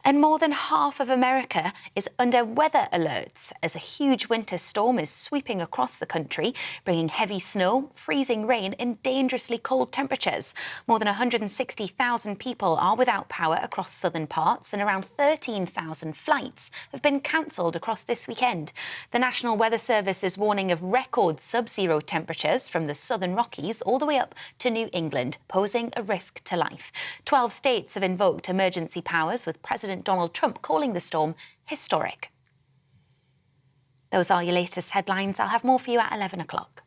And more than half of America is under weather alerts as a huge winter storm is sweeping across the country, bringing heavy snow, freezing rain and dangerously cold temperatures. More than 160,000 people are without power across southern parts and around 13,000 flights have been cancelled across this weekend. The National Weather Service is warning of record sub-zero temperatures from the southern Rockies all the way up to New England, posing a risk to life. 12 states have invoked emergency powers, with President Donald Trump calling the storm historic. Those are your latest headlines. I'll have more for you at 11 o'clock.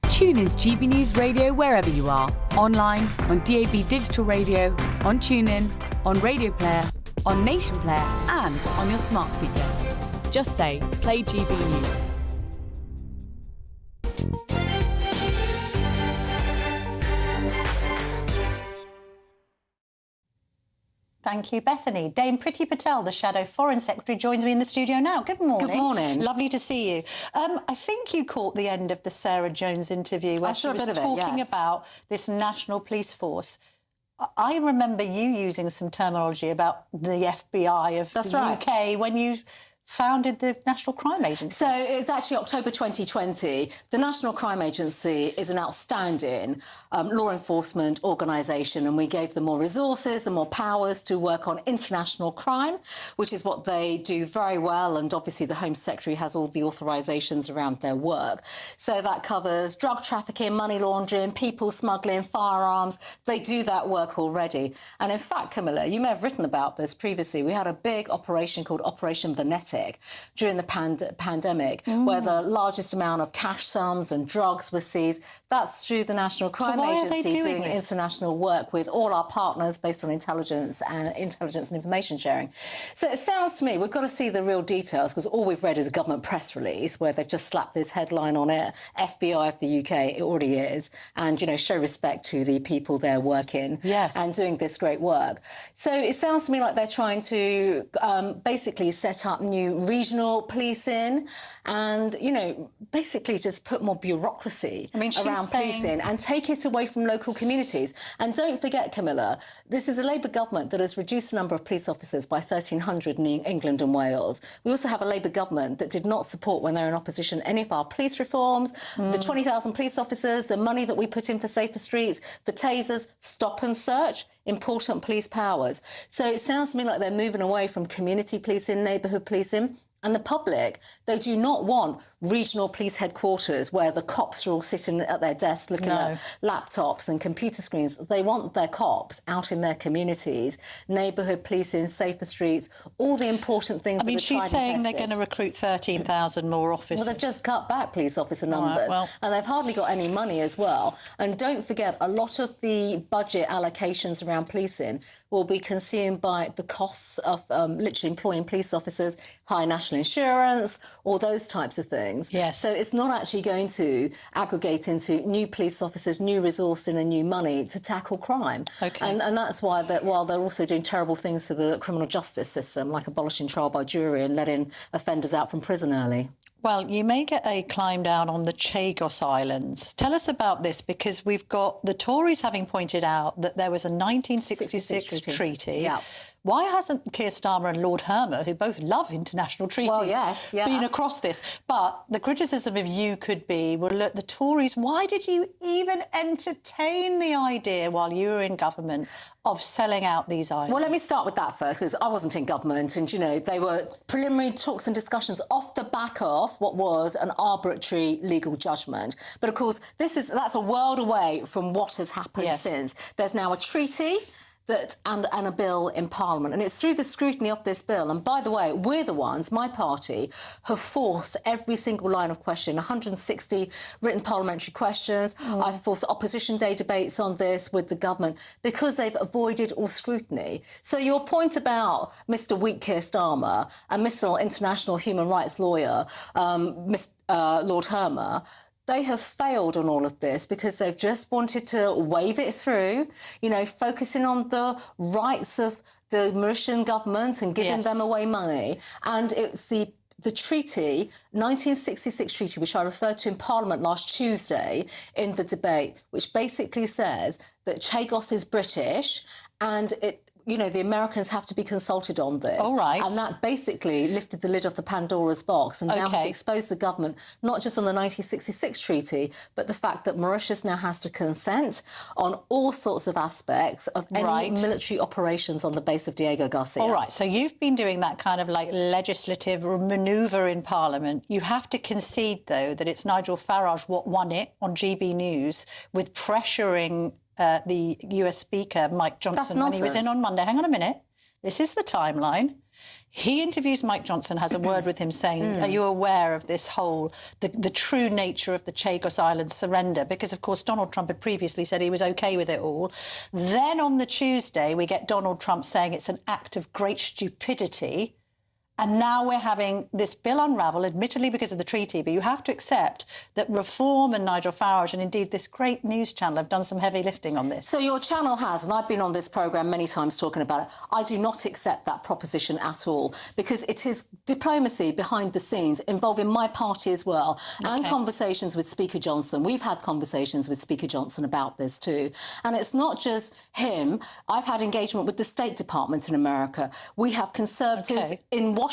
Tune in to GB News Radio wherever you are. Online, on DAB digital radio, on TuneIn, on Radio Player, on Nation Player and on your smart speaker. Just say, play GB News. Thank you, Bethany. Dame Priti Patel, the Shadow Foreign Secretary, joins me in the studio now. Good morning. Good morning. Lovely to see you. I think you caught the end of the Sarah Jones interview where she was talking about this national police force. I remember you using some terminology about the FBI of the UK when you founded the National Crime Agency. So it's actually October 2020. The National Crime Agency is an outstanding law enforcement organisation, and we gave them more resources and more powers to work on international crime, which is what they do very well, and obviously the Home Secretary has all the authorisations around their work. So that covers drug trafficking, money laundering, people smuggling, firearms. They do that work already. And in fact, Camilla, you may have written about this previously. We had a big operation called Operation Venetic during the pandemic, where the largest amount of cash sums and drugs were seized. That's through the National Crime Agency doing international work with all our partners based on intelligence and information sharing. So it sounds to me we've got to see the real details, because all we've read is a government press release where they've just slapped this headline on it, FBI of the UK. It already is. And, you know, show respect to the people there working and doing this great work. So it sounds to me like they're trying to basically set up new new regional police in and, you know, basically just put more bureaucracy around policing and take it away from local communities. And don't forget, Camilla, this is a Labour government that has reduced the number of police officers by 1,300 in England and Wales. We also have a Labour government that did not support, when they're in opposition, any of our police reforms, the 20,000 police officers, the money that we put in for safer streets, for tasers, stop and search, important police powers. So it sounds to me like they're moving away from community policing, neighbourhood policing. And the public, they do not want regional police headquarters where the cops are all sitting at their desks looking at laptops and computer screens. They want their cops out in their communities, neighbourhood policing, safer streets, all the important things. I mean, she's saying they're going to recruit 13,000 more officers. Well, they've just cut back police officer numbers, and they've hardly got any money as well. And don't forget, a lot of the budget allocations around policing will be consumed by the costs of literally employing police officers, high national insurance, all those types of things. Yes. So it's not actually going to aggregate into new police officers, new resourcing and new money to tackle crime. Okay. And that's why, while they're also doing terrible things to the criminal justice system, like abolishing trial by jury and letting offenders out from prison early. Well, you may get a climb down on the Chagos Islands. Tell us about this, because we've got the Tories having pointed out that there was a 1966 treaty. Yeah. Why hasn't Keir Starmer and Lord Hermer, who both love international treaties, been across this? But the criticism of you could be, well, look, the Tories, why did you even entertain the idea while you were in government of selling out these islands? Well, let me start with that first, because I wasn't in government and, you know, they were preliminary talks and discussions off the back of what was an arbitrary legal judgment. But, of course, that's a world away from what has happened since. There's now a treaty and a bill in Parliament. And it's through the scrutiny of this bill. And by the way, we're the ones, my party, have forced every single line of question, 160 written parliamentary questions. I've forced opposition day debates on this with the government because they've avoided all scrutiny. So your point about Mr. Weak Keir Starmer and Mr. International Human Rights Lawyer, Lord Hermer, they have failed on all of this because they've just wanted to wave it through, you know, focusing on the rights of the Mauritian government and giving them away money. And it's the treaty, 1966 treaty, which I referred to in Parliament last Tuesday in the debate, which basically says that Chagos is British and you know, the Americans have to be consulted on this. All right. And that basically lifted the lid off the Pandora's box and now has exposed the government, not just on the 1966 treaty, but the fact that Mauritius now has to consent on all sorts of aspects of any military operations on the base of Diego Garcia. All right, so you've been doing that kind of like legislative manoeuvre in Parliament. You have to concede, though, that it's Nigel Farage what won it on GB News with pressuring the US Speaker, Mike Johnson, when he was in on Monday. Hang on a minute. This is the timeline. He interviews Mike Johnson, has a word with him saying, are you aware of this whole, the true nature of the Chagos Islands surrender? Because, of course, Donald Trump had previously said he was OK with it all. Then on the Tuesday, we get Donald Trump saying it's an act of great stupidity. And now we're having this bill unravel, admittedly because of the treaty, but you have to accept that Reform and Nigel Farage and indeed this great news channel have done some heavy lifting on this. So your channel has, and I've been on this programme many times talking about it, I do not accept that proposition at all because it is diplomacy behind the scenes involving my party as well and conversations with Speaker Johnson. We've had conversations with Speaker Johnson about this too. And it's not just him. I've had engagement with the State Department in America. We have Conservatives in Washington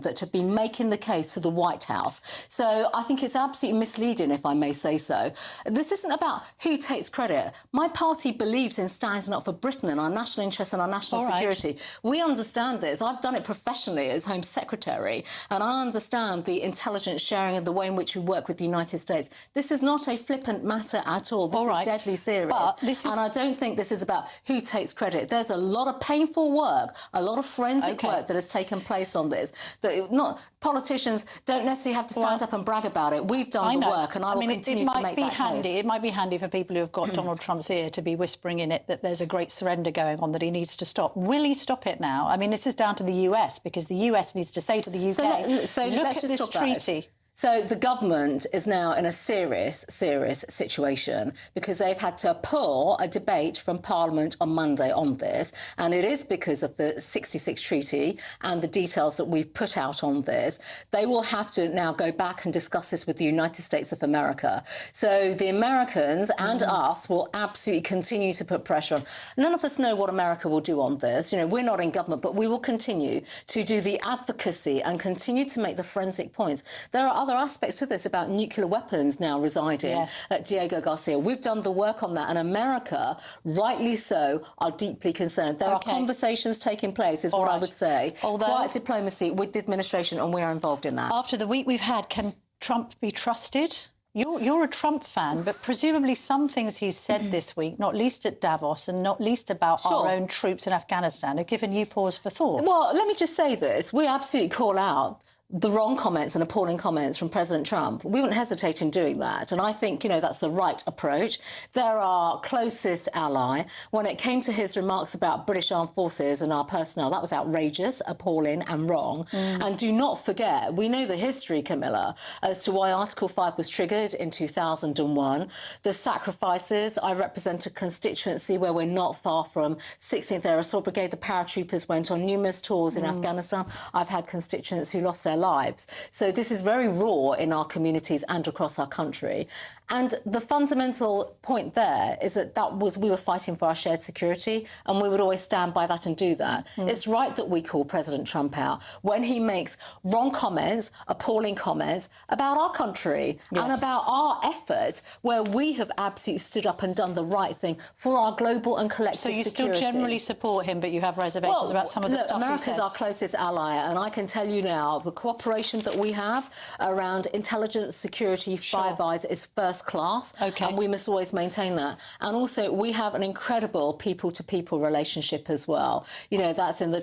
that have been making the case to the White House. So I think it's absolutely misleading, if I may say so. This isn't about who takes credit. My party believes in standing up for Britain and our national interests and our national security. We understand this. I've done it professionally as Home Secretary, and I understand the intelligence sharing and the way in which we work with the United States. This is not a flippant matter at all. This is deadly serious. And I don't think this is about who takes credit. There's a lot of painful work, a lot of forensic work that has taken place on this. That politicians don't necessarily have to stand up and brag about it. We've done the work, and I will continue to make that case. It might be handy for people who have got Donald Trump's ear to be whispering in it that there's a great surrender going on that he needs to stop. Will he stop it now? I mean, this is down to the US because the US needs to say to the UK, so look let's at just this treaty. So the government is now in a serious situation because they've had to pull a debate from Parliament on Monday on this, and it is because of the 66 Treaty and the details that we've put out on this. They will have to now go back and discuss this with the United States of America. So the Americans and us will absolutely continue to put pressure on. None of us know what America will do on this. You know, we're not in government, but we will continue to do the advocacy and continue to make the forensic points. There are other aspects to this about nuclear weapons now residing at Diego Garcia. We've done the work on that, and America, rightly so, are deeply concerned. There are conversations taking place, is what I would say. Quiet diplomacy with the administration, and we are involved in that. After the week we've had, can Trump be trusted? You're a Trump fan, but presumably some things he's said this week, not least at Davos and not least about our own troops in Afghanistan, have given you pause for thought. Well, let me just say this. We absolutely call out the wrong comments and appalling comments from President Trump. We wouldn't hesitate in doing that. And I think, you know, that's the right approach. They're our closest ally. When it came to his remarks about British Armed Forces and our personnel, that was outrageous, appalling and wrong. And do not forget, we know the history, Camilla, as to why Article 5 was triggered in 2001. The sacrifices. I represent a constituency where we're not far from 16th Air Assault Brigade. The paratroopers went on numerous tours in Afghanistan. I've had constituents who lost their lives. So this is very raw in our communities and across our country. And the fundamental point there is that we were fighting for our shared security, and we would always stand by that and do that. It's right that we call President Trump out when he makes wrong comments, appalling comments about our country and about our efforts, where we have absolutely stood up and done the right thing for our global and collective security. So you still generally support him, but you have reservations about some of the stuff he says? America's our closest ally, and I can tell you now, the cooperation that we have around intelligence, security, Five Eyes is first class, and we must always maintain that. And also, we have an incredible people-to-people relationship as well. You know, that's in the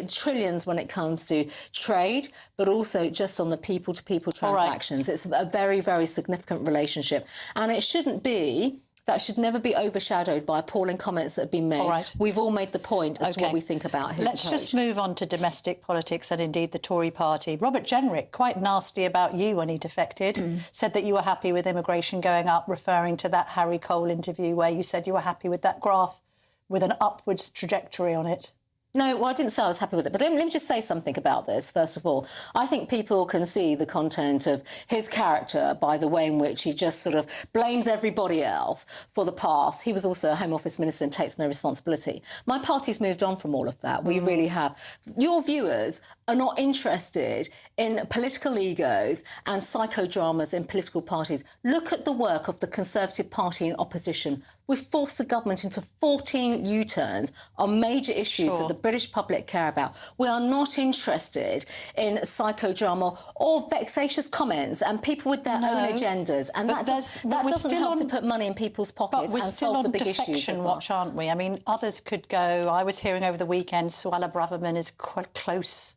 trillions when it comes to trade, but also just on the people-to-people transactions. It's a very, very significant relationship. And it shouldn't be... That should never be overshadowed by appalling comments that have been made. We've all made the point as to what we think about his Let's just move on to domestic politics and indeed the Tory party. Robert Jenrick, quite nasty about you when he defected, said that you were happy with immigration going up, referring to that Harry Cole interview where you said you were happy with that graph with an upwards trajectory on it. No, well, I didn't say I was happy with it. But let me just say something about this, first of all. I think people can see the content of his character by the way in which he just sort of blames everybody else for the past. He was also a Home Office Minister and takes no responsibility. My party's moved on from all of that. We really have. Your viewers are not interested in political egos and psychodramas in political parties. Look at the work of the Conservative Party in opposition. We've forced the government into 14 U-turns on major issues that the British public care about. We are not interested in psychodrama or vexatious comments and people with their own agendas. And that doesn't help to put money in people's pockets and solve the big issues. But we're still on defection watch, aren't we? I mean, others could go... I was hearing over the weekend Suella Braverman is quite close.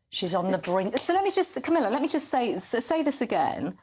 She's on the brink. So let me just... Camilla, let me just say this again.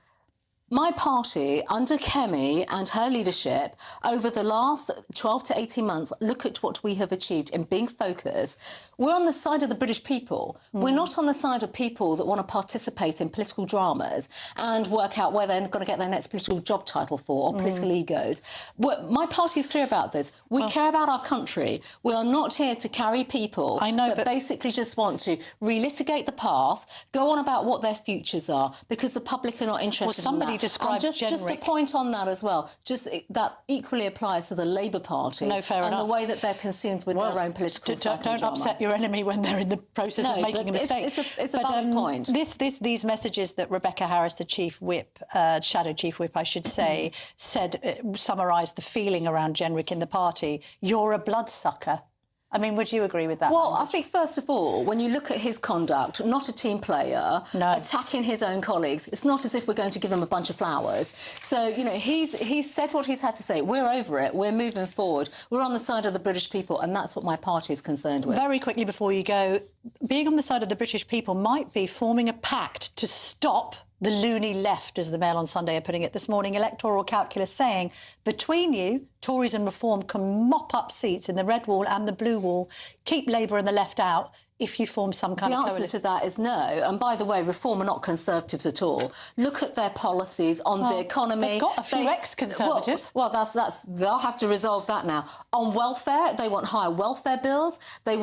My party, under Kemi and her leadership, over the last 12 to 18 months, look at what we have achieved in being focused. We're on the side of the British people. We're not on the side of people that want to participate in political dramas and work out where they're going to get their next political job title for or political egos. My party is clear about this. We care about our country. We are not here to carry people that basically just want to relitigate the past, go on about what their futures are, because the public are not interested in that. And just a point on that as well. That equally applies to the Labour Party and the way that they're consumed with their own political psychodrama. Don't upset your enemy when they're in the process of making a mistake. It's a valid point. These messages that Rebecca Harris, the Chief Whip, Shadow Chief Whip, I should say, said summarised the feeling around Jenrick in the party. You're a bloodsucker. I mean, would you agree with that? Well, I think, first of all, when you look at his conduct, not a team player, attacking his own colleagues, it's not as if we're going to give him a bunch of flowers. So, you know, he's said what he's had to say. We're over it. We're moving forward. We're on the side of the British people, and that's what my party is concerned with. Very quickly before you go, being on the side of the British people might be forming a pact to stop the loony left, as the Mail on Sunday are putting it this morning, electoral calculus saying, between you, Tories and Reform can mop up seats in the red wall and the blue wall, keep Labour and the left out. if you form some kind of coalition? The answer to that is no. And by the way, Reform are not Conservatives at all. Look at their policies on the economy. They've got a few ex-Conservatives. Well, they'll have to resolve that now. On welfare, they want higher welfare bills. They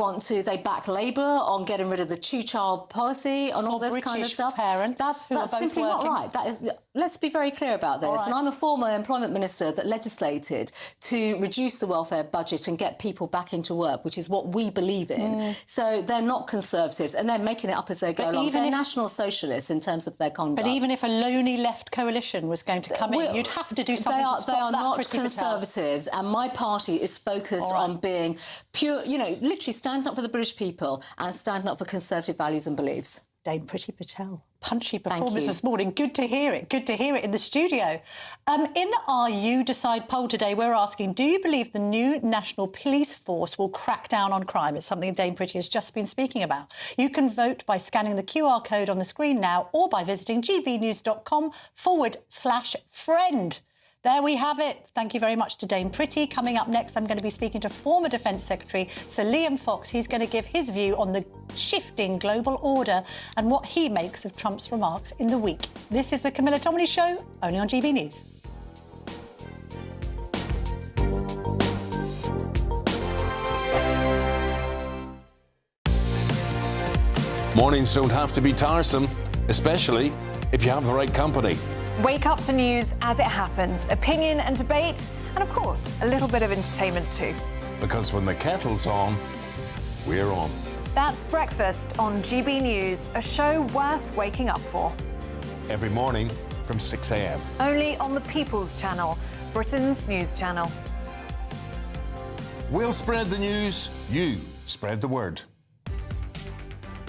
back Labour on getting rid of the two-child policy and all this kind of stuff. Parents that's simply not right. That is. Let's be very clear about this. Right. And I'm a former employment minister that legislated to reduce the welfare budget and get people back into work, which is what we believe in. So they're not Conservatives, and they're making it up as they go along. They're National Socialists in terms of their conduct. But even if a lonely left coalition was going to come in, you'd have to do something to stop that. They are not Priti Patel. Conservatives, and my party is focused on being pure, literally standing up for the British people and standing up for Conservative values and beliefs. Dame Priti Patel. Punchy performance this morning. Good to hear it. Good to hear it in the studio. In our You Decide poll today, we're asking, do you believe the new National Police Force will crack down on crime? It's something Dame Priti has just been speaking about. You can vote by scanning the QR code on the screen now or by visiting gbnews.com/friend. There we have it. Thank you very much to Dame Priti. Coming up next, I'm going to be speaking to former Defence Secretary Sir Liam Fox. He's going to give his view on the shifting global order and what he makes of Trump's remarks in the week. This is the Camilla Tominey Show, only on GB News. Mornings don't have to be tiresome, especially if you have the right company. Wake up to news as it happens, opinion and debate, and of course, a little bit of entertainment too. Because when the kettle's on, we're on. That's Breakfast on GB News, a show worth waking up for. Every morning from 6 a.m. Only on the People's Channel, Britain's news channel. We'll spread the news, you spread the word.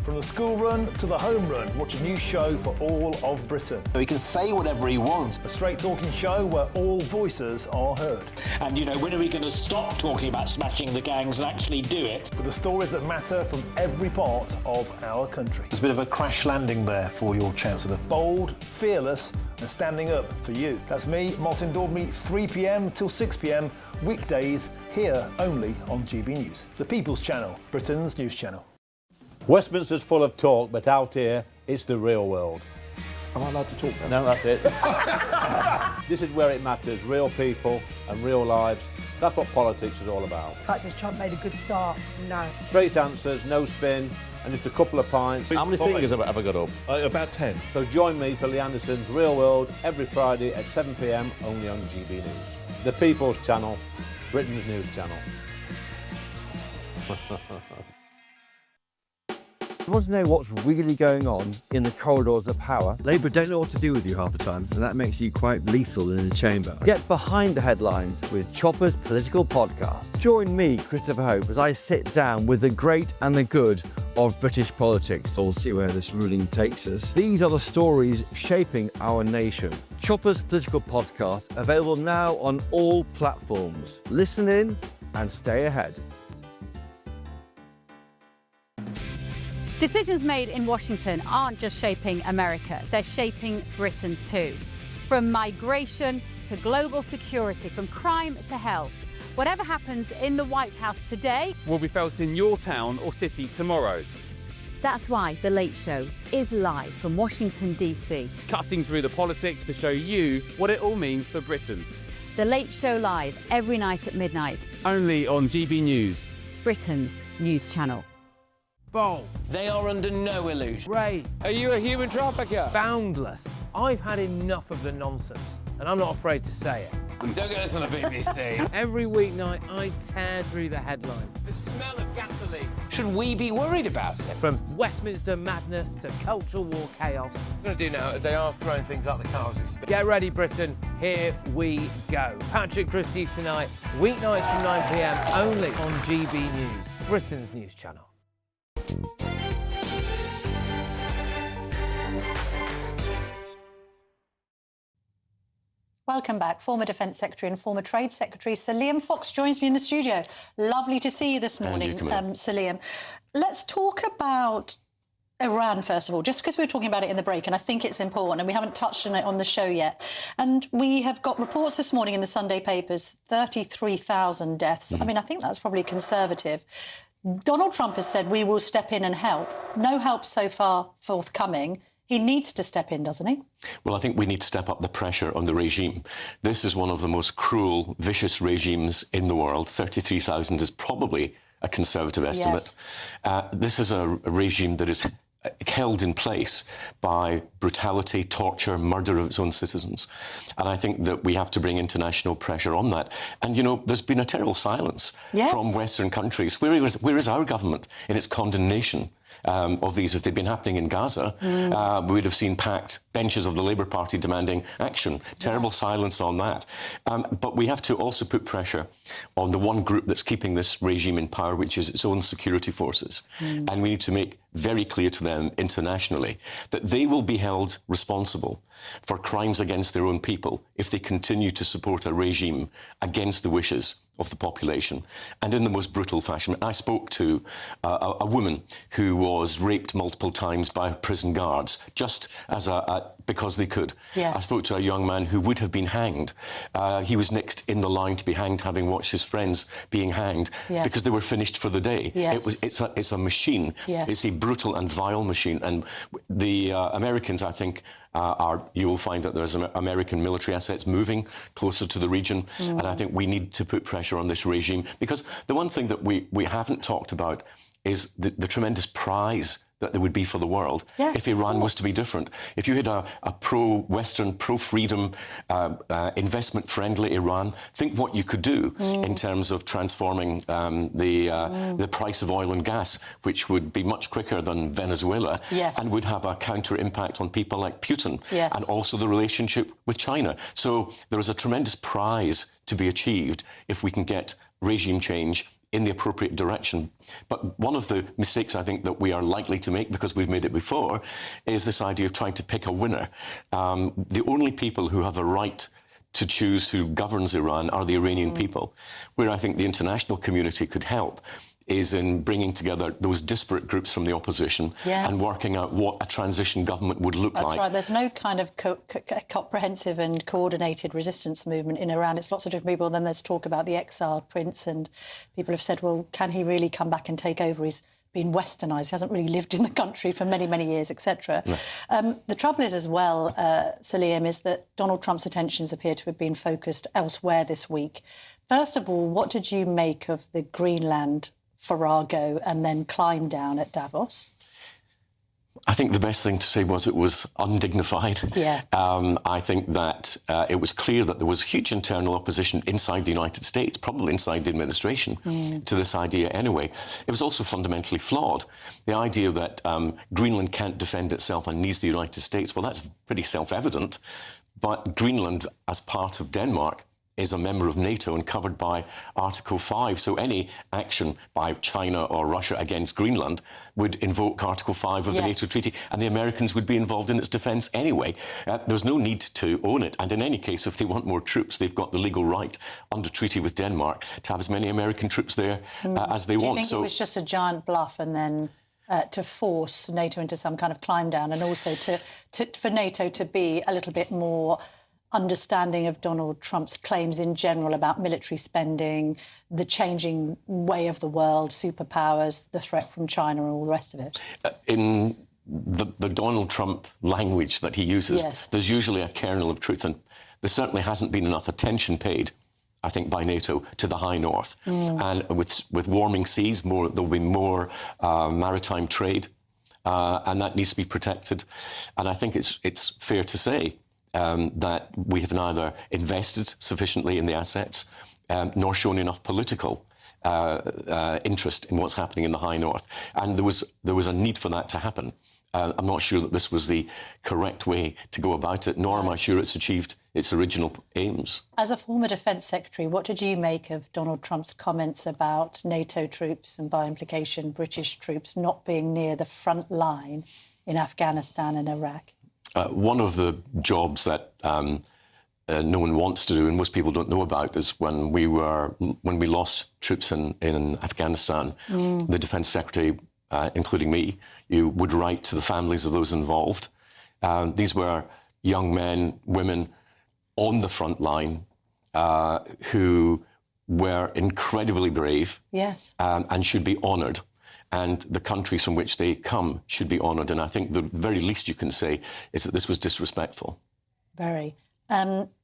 From the school run to the home run, watch a new show for all of Britain. He can say whatever he wants. A straight-talking show where all voices are heard. And, when are we going to stop talking about smashing the gangs and actually do it? With the stories that matter from every part of our country. There's a bit of a crash landing there for your Chancellor. Bold, fearless and standing up for you. That's me, Martin Daubney, 3 p.m. till 6 p.m, weekdays, here only on GB News. The People's Channel, Britain's news channel. Westminster's full of talk, but out here, it's the real world. Am I allowed to talk now? No, that's it. This is where it matters, real people and real lives. That's what politics is all about. The fact that Trump made a good start, no. Straight answers, no spin, and just a couple of pints. How many fingers have I got up? About 10. So join me for Lee Anderson's Real World every Friday at 7 p.m, only on GB News. The People's Channel, Britain's news channel. You want to know what's really going on in the corridors of power? Labour don't know what to do with you half the time, and that makes you quite lethal in the chamber. Get behind the headlines with Chopper's Political Podcast. Join me, Christopher Hope, as I sit down with the great and the good of British politics. We'll see where this ruling takes us. These are the stories shaping our nation. Chopper's Political Podcast, available now on all platforms. Listen in and stay ahead. Decisions made in Washington aren't just shaping America, they're shaping Britain too. From migration to global security, from crime to health. Whatever happens in the White House today will be felt in your town or city tomorrow. That's why The Late Show is live from Washington, D.C. Cutting through the politics to show you what it all means for Britain. The Late Show live every night at midnight. Only on GB News, Britain's news channel. Bold. They are under no illusion. Ray. Are you a human trafficker? Boundless. I've had enough of the nonsense, and I'm not afraid to say it. Don't get this on a BBC. Every weeknight, I tear through the headlines. The smell of gasoline. Should we be worried about it? From Westminster madness to cultural war chaos. What I'm going to do now, they are throwing things out the car as we speak. Get ready, Britain. Here we go. Patrick Christie's tonight, weeknights from 9 p.m, only on GB News, Britain's news channel. Welcome back. Former Defence Secretary and former Trade Secretary Sir Liam Fox joins me in the studio. Lovely to see you this morning, Sir Liam. Let's talk about Iran, first of all, just because we were talking about it in the break, and I think it's important, and we haven't touched on it on the show yet. And we have got reports this morning in the Sunday papers, 33,000 deaths. I mean, I think that's probably conservative. Donald Trump has said we will step in and help. No help so far forthcoming. He needs to step in, doesn't he? Well, I think we need to step up the pressure on the regime. This is one of the most cruel, vicious regimes in the world. 33,000 is probably a conservative estimate. Yes. This is a regime that is held in place by brutality, torture, murder of its own citizens. And I think that we have to bring international pressure on that. And, you know, there's been a terrible silence from Western countries. Where is our government in its condemnation of these? If they'd been happening in Gaza, we would have seen packed benches of the Labour Party demanding action. Terrible silence on that. But we have to also put pressure on the one group that's keeping this regime in power, which is its own security forces. And we need to make very clear to them internationally that they will be held responsible for crimes against their own people if they continue to support a regime against the wishes of the population, and in the most brutal fashion. I spoke to a woman who was raped multiple times by prison guards, just as because they could. Yes. I spoke to a young man who would have been hanged. He was next in the line to be hanged, having watched his friends being hanged because they were finished for the day. Yes. It's a machine. Yes. It's a brutal and vile machine. And the Americans, I think, you will find that there's American military assets moving closer to the region, and I think we need to put pressure on this regime, because the one thing that we haven't talked about is the tremendous prize that there would be for the world if Iran was to be different. If you had a pro-Western, pro-freedom, investment-friendly Iran, think what you could do in terms of transforming the price of oil and gas, which would be much quicker than Venezuela, and would have a counter impact on people like Putin, and also the relationship with China. So there is a tremendous prize to be achieved if we can get regime change in the appropriate direction. But one of the mistakes I think that we are likely to make, because we've made it before, is this idea of trying to pick a winner. The only people who have a right to choose who governs Iran are the Iranian people. Where I think the international community could help is in bringing together those disparate groups from the opposition and working out what a transition government would look like. That's right. There's no kind of comprehensive and coordinated resistance movement in Iran. It's lots of different people. Then there's talk about the exiled prince, and people have said, well, can he really come back and take over? He's been westernised. He hasn't really lived in the country for many, many years, etc. The trouble is as well, Salim, is that Donald Trump's attentions appear to have been focused elsewhere this week. First of all, what did you make of the Greenland farrago and then climb down at Davos? I think the best thing to say was it was undignified. I think that it was clear that there was huge internal opposition inside the United States, probably inside the administration, to this idea anyway. It was also fundamentally flawed. The idea that Greenland can't defend itself and needs the United States, well, that's pretty self-evident. But Greenland, as part of Denmark, is a member of NATO and covered by Article 5. So any action by China or Russia against Greenland would invoke Article 5 of the NATO treaty, and the Americans would be involved in its defence anyway. There's no need to own it. And in any case, if they want more troops, they've got the legal right under treaty with Denmark to have as many American troops there as they want. Do you think it was just a giant bluff and then to force NATO into some kind of climb down, and also for NATO to be a little bit more understanding of Donald Trump's claims in general about military spending, the changing way of the world, superpowers, the threat from China and all the rest of it? In the Donald Trump language that he uses, there's usually a kernel of truth, and there certainly hasn't been enough attention paid, I think, by NATO to the high north. And with warming seas, there'll be more maritime trade, and that needs to be protected. And I think it's fair to say that we have neither invested sufficiently in the assets nor shown enough political interest in what's happening in the high north. And there was a need for that to happen. I'm not sure that this was the correct way to go about it, nor am I sure it's achieved its original aims. As a former Defence Secretary, what did you make of Donald Trump's comments about NATO troops and, by implication, British troops not being near the front line in Afghanistan and Iraq? One of the jobs that no one wants to do, and most people don't know about, is when we lost troops in Afghanistan, the Defence Secretary, including me, you would write to the families of those involved. These were young men, women on the front line who were incredibly brave. Yes. And should be honoured. And the countries from which they come should be honoured. And I think the very least you can say is that this was disrespectful. Very.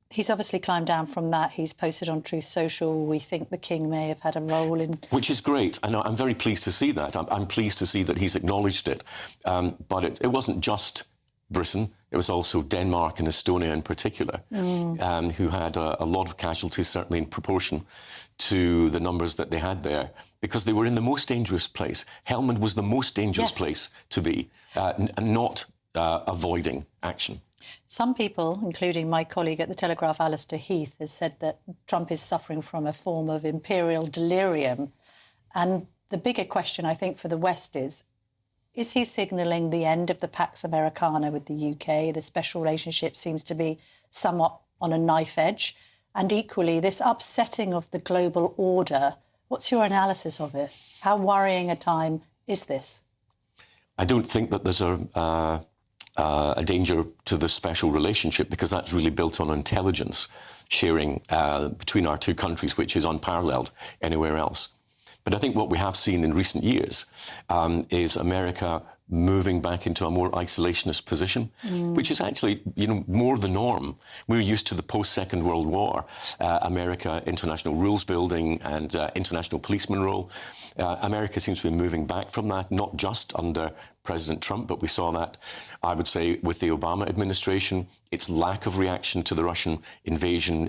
He's obviously climbed down from that. He's posted on Truth Social. We think the King may have had a role in... Which is great. I know, I'm very pleased to see that. I'm pleased to see that he's acknowledged it. But it wasn't just Britain. It was also Denmark and Estonia in particular, who had a lot of casualties, certainly in proportion to the numbers that they had there, because they were in the most dangerous place. Helmand was the most dangerous place to be, not avoiding action. Some people, including my colleague at the Telegraph, Alistair Heath, has said that Trump is suffering from a form of imperial delirium. And the bigger question, I think, for the West is he signalling the end of the Pax Americana with the UK? The special relationship seems to be somewhat on a knife edge. And equally, this upsetting of the global order, what's your analysis of it? How worrying a time is this? I don't think that there's a danger to the special relationship, because that's really built on intelligence sharing between our two countries, which is unparalleled anywhere else. But I think what we have seen in recent years is America moving back into a more isolationist position, which is actually, more the norm. We're used to the post-Second World War, America, international rules building and international policeman role. America seems to be moving back from that, not just under President Trump, but we saw that, I would say, with the Obama administration, its lack of reaction to the Russian invasion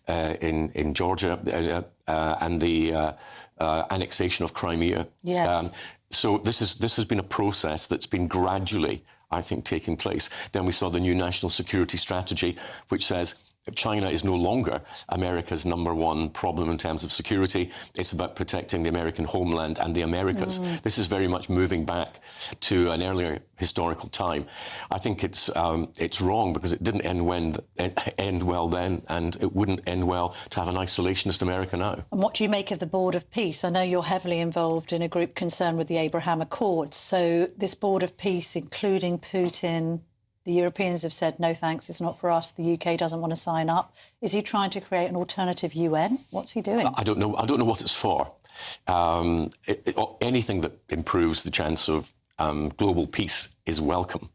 in Georgia and the annexation of Crimea. Yes. So this has been a process that's been gradually, I think, taking place. Then we saw the new national security strategy, which says China is no longer America's #1 problem in terms of security. It's about protecting the American homeland and the Americas. This is very much moving back to an earlier historical time. I think it's wrong, because it didn't end well then, and it wouldn't end well to have an isolationist America now. And what do you make of the Board of Peace? I know you're heavily involved in a group concerned with the Abraham Accords. So this Board of Peace, including Putin, the Europeans have said, no thanks, it's not for us. The UK doesn't want to sign up. Is he trying to create an alternative UN? What's he doing? I don't know. I don't know what it's for. Anything that improves the chance of global peace is welcome.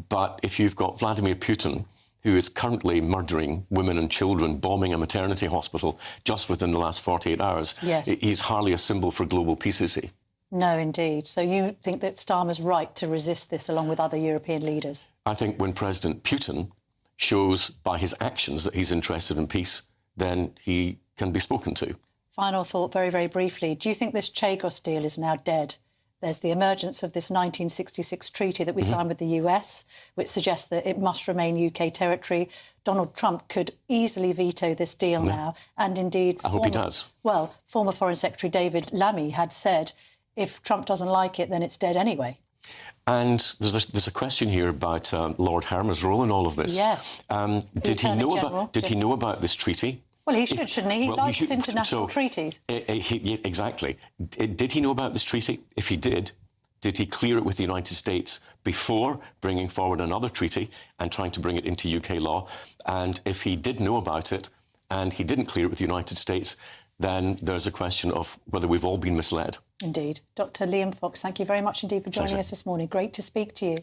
But if you've got Vladimir Putin, who is currently murdering women and children, bombing a maternity hospital just within the last 48 hours, he's hardly a symbol for global peace, is he? No, indeed. So you think that Starmer's right to resist this along with other European leaders? I think when President Putin shows by his actions that he's interested in peace, then he can be spoken to. Final thought, very, very briefly. Do you think this Chagos deal is now dead? There's the emergence of this 1966 treaty that we signed with the US, which suggests that it must remain UK territory. Donald Trump could easily veto this deal now. And indeed... I hope he does. Well, former Foreign Secretary David Lammy had said, if Trump doesn't like it, then it's dead anyway. And there's a question here about Lord Hermer's role in all of this. Yes. Did he know about this treaty? Well, he should, shouldn't he? He likes international treaties. Exactly. Did he know about this treaty? If he did he clear it with the United States before bringing forward another treaty and trying to bring it into UK law? And if he did know about it and he didn't clear it with the United States, then there's a question of whether we've all been misled. Indeed. Dr. Liam Fox, thank you very much indeed for joining us this morning. Great to speak to you.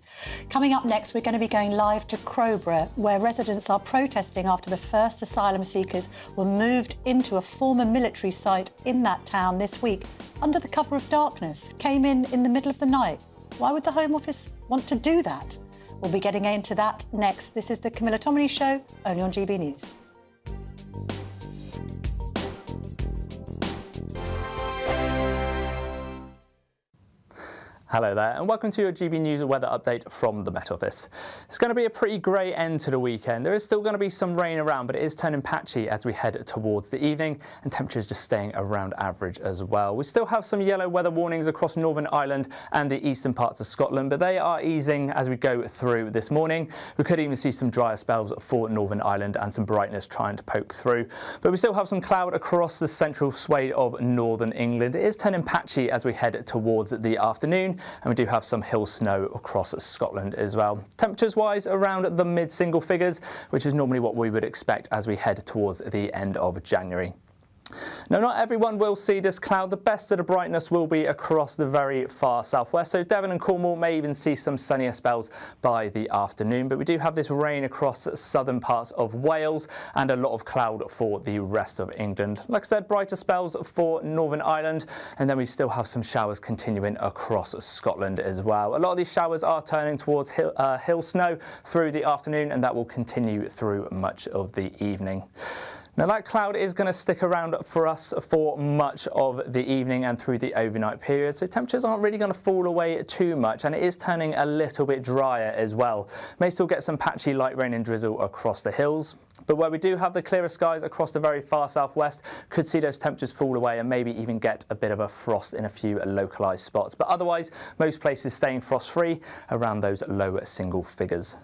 Coming up next, we're going to be going live to Crowborough, where residents are protesting after the first asylum seekers were moved into a former military site in that town this week under the cover of darkness. Came in the middle of the night. Why would the Home Office want to do that? We'll be getting into that next. This is the Camilla Tominey Show, only on GB News. Hello there and welcome to your GB News weather update from the Met Office. It's going to be a pretty grey end to the weekend. There is still going to be some rain around, but it is turning patchy as we head towards the evening, and temperatures just staying around average as well. We still have some yellow weather warnings across Northern Ireland and the eastern parts of Scotland, but they are easing as we go through this morning. We could even see some drier spells for Northern Ireland and some brightness trying to poke through. But we still have some cloud across the central swathe of northern England. It is turning patchy as we head towards the afternoon, and we do have some hill snow across Scotland as well. Temperatures wise around the mid-single figures, which is normally what we would expect as we head towards the end of January. Now, not everyone will see this cloud. The best of the brightness will be across the very far southwest, so Devon and Cornwall may even see some sunnier spells by the afternoon, but we do have this rain across southern parts of Wales and a lot of cloud for the rest of England. Like I said, brighter spells for Northern Ireland, and then we still have some showers continuing across Scotland as well. A lot of these showers are turning towards hill snow through the afternoon, and that will continue through much of the evening. Now, that cloud is going to stick around for us for much of the evening and through the overnight period, so temperatures aren't really going to fall away too much, and it is turning a little bit drier as well. May still get some patchy light rain and drizzle across the hills, but where we do have the clearer skies across the very far southwest, could see those temperatures fall away and maybe even get a bit of a frost in a few localised spots. But otherwise, most places staying frost-free around those lower single figures.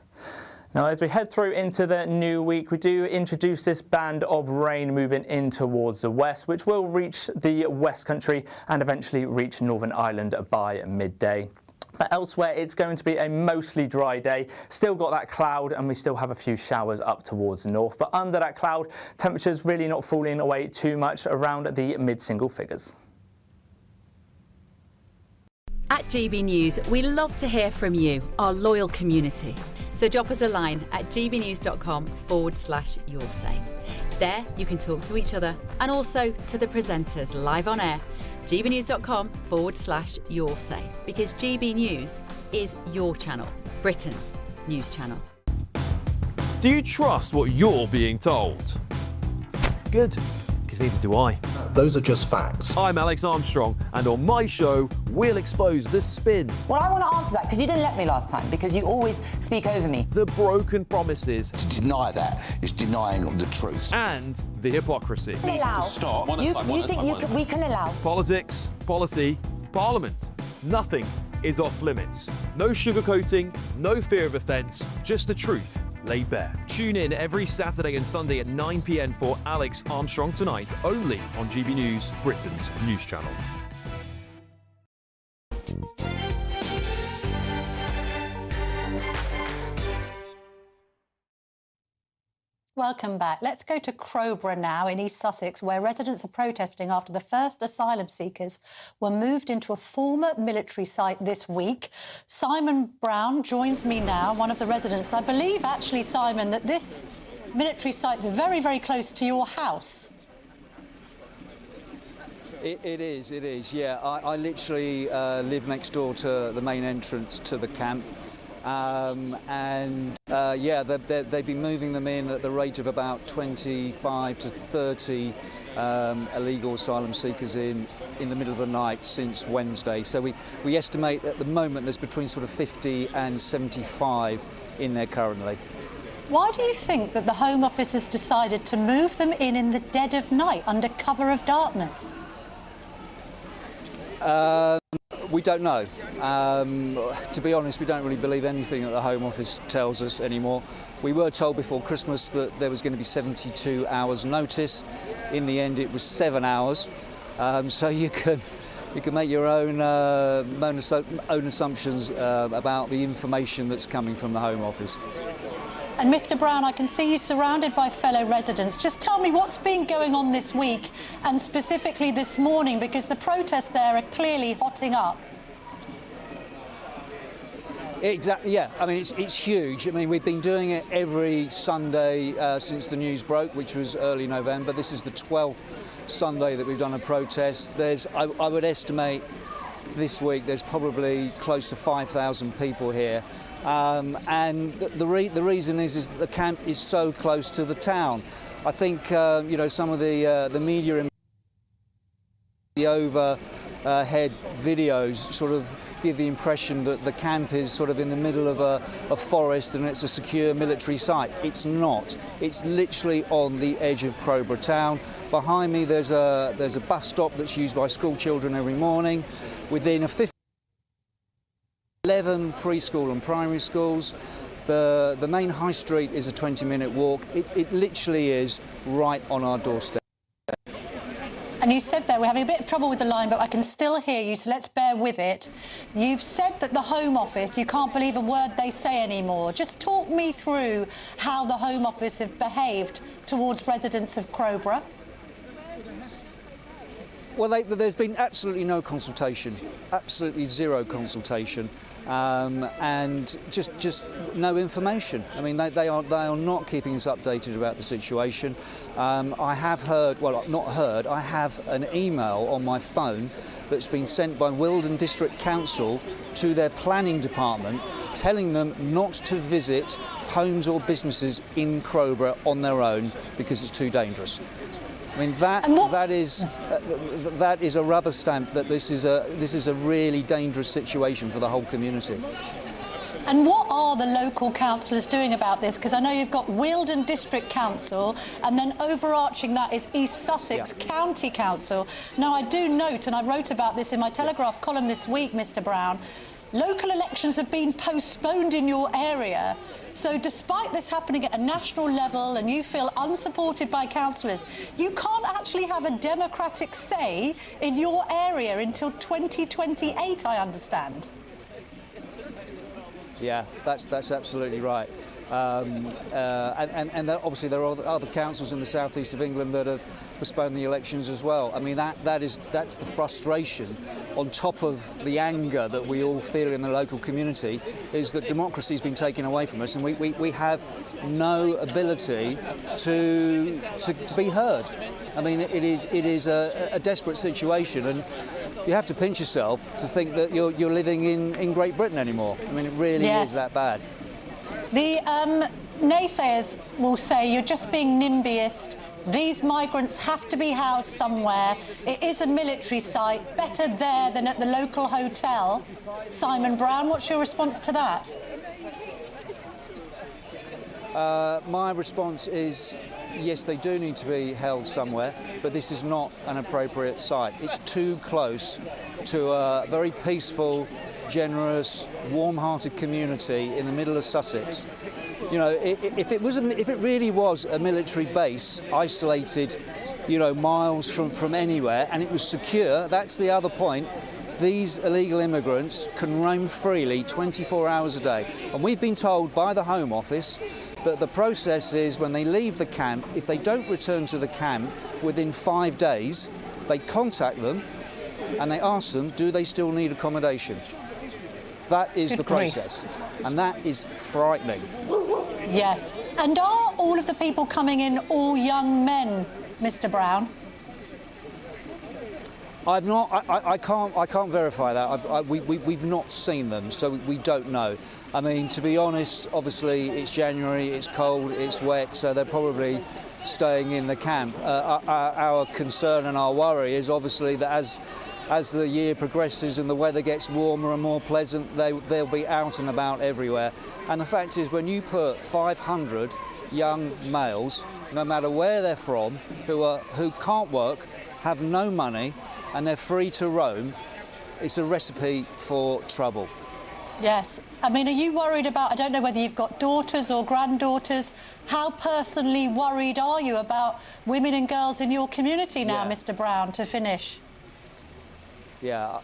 Now, as we head through into the new week, we do introduce this band of rain moving in towards the west, which will reach the West Country and eventually reach Northern Ireland by midday. But elsewhere, it's going to be a mostly dry day. Still got that cloud, and we still have a few showers up towards the north. But under that cloud, temperatures really not falling away too much, around the mid-single figures. At GB News, we love to hear from you, our loyal community. So drop us a line at gbnews.com/yoursay. There you can talk to each other and also to the presenters live on air. gbnews.com/yoursay, because GB News is your channel, Britain's news channel. Do you trust what you're being told? Good, because neither do I. Those are just facts. I'm Alex Armstrong, and on my show, we'll expose the spin. Well, I want to answer that, because you didn't let me last time, because you always speak over me. The broken promises. To deny that is denying the truth. And the hypocrisy. We can allow. Stop. You think we can allow? Politics, policy, parliament. Nothing is off limits. No sugarcoating, no fear of offence, just the truth laid bare. Tune in every Saturday and Sunday at 9 p.m. for Alex Armstrong Tonight, only on GB News, Britain's news channel. Welcome back. Let's go to Crowborough now in East Sussex, where residents are protesting after the first asylum seekers were moved into a former military site this week. Simon Brown joins me now, one of the residents. I believe, actually, Simon, that this military site is very, very close to your house. It is, yeah. I literally live next door to the main entrance to the camp. They've been moving them in at the rate of about 25 to 30 illegal asylum seekers in the middle of the night since Wednesday. So we estimate at the moment there's between sort of 50 and 75 in there currently. Why do you think that the Home Office has decided to move them in the dead of night under cover of darkness? We don't know. To be honest, we don't really believe anything that the Home Office tells us anymore. We were told before Christmas that there was going to be 72 hours notice. In the end, it was 7 hours. So you can make your own assumptions about the information that's coming from the Home Office. And Mr. Brown, I can see you surrounded by fellow residents. Just tell me what's been going on this week and specifically this morning, because the protests there are clearly hotting up. Exactly, yeah. I mean, it's huge. I mean, we've been doing it every Sunday since the news broke, which was early November. This is the 12th Sunday that we've done a protest. I would estimate this week there's probably close to 5,000 people here. And the reason is that the camp is so close to the town. I think some of the media and the overhead videos sort of give the impression that the camp is sort of in the middle of a forest and it's a secure military site. It's not. It's literally on the edge of Crowborough town. Behind me there's a bus stop that's used by school children every morning. Within 11 preschool and primary schools. The main high street is a 20-minute walk. It literally is right on our doorstep. And you said there, we're having a bit of trouble with the line, but I can still hear you, so let's bear with it. You've said that the Home Office, you can't believe a word they say anymore. Just talk me through how the Home Office have behaved towards residents of Crowborough. Well, there's been absolutely no consultation, absolutely zero consultation, and just no information. I mean, they are not keeping us updated about the situation. I have heard, well, not heard, I have an email on my phone that's been sent by Wealdon District Council to their planning department telling them not to visit homes or businesses in Crowborough on their own because it's too dangerous. I mean, that is a rubber stamp that this is a really dangerous situation for the whole community. And what are the local councillors doing about this? Because I know you've got Wealdon District Council, and then overarching that is East Sussex County Council. Now, I do note, and I wrote about this in my Telegraph column this week, Mr Brown, local elections have been postponed in your area. So despite this happening at a national level and you feel unsupported by councillors, you can't actually have a democratic say in your area until 2028, I understand. Yeah, that's absolutely right. And obviously there are other councils in the southeast of England that have postponed the elections as well. I mean, that's the frustration on top of the anger that we all feel in the local community, is that democracy has been taken away from us, and we have no ability to be heard. I mean, it is a desperate situation, and you have to pinch yourself to think that you're living in Great Britain anymore. I mean, it really is that bad. The naysayers will say you're just being NIMBYist. These migrants have to be housed somewhere. It is a military site, better there than at the local hotel. Simon Brown, what's your response to that? My response is, yes, they do need to be held somewhere, but this is not an appropriate site. It's too close to a very peaceful, generous, warm-hearted community in the middle of Sussex. You know, if it really was a military base, isolated, you know, miles from anywhere, and it was secure, that's the other point. These illegal immigrants can roam freely 24 hours a day. And we've been told by the Home Office that the process is, when they leave the camp, if they don't return to the camp within 5 days, they contact them and they ask them, do they still need accommodation? That is the process, and that is frightening. Yes. And are all of the people coming in all young men, Mr Brown? I can't verify that. We've not seen them, so we don't know. I mean, to be honest, obviously it's January, it's cold, it's wet, so they're probably staying in the camp. Our concern and our worry is obviously that as the year progresses and the weather gets warmer and more pleasant, they'll be out and about everywhere. And the fact is, when you put 500 young males, no matter where they're from, who can't work, have no money, and they're free to roam, it's a recipe for trouble. Yes. I mean, are you worried about, I don't know whether you've got daughters or granddaughters, how personally worried are you about women and girls in your community now, Mr Brown, to finish? Yeah,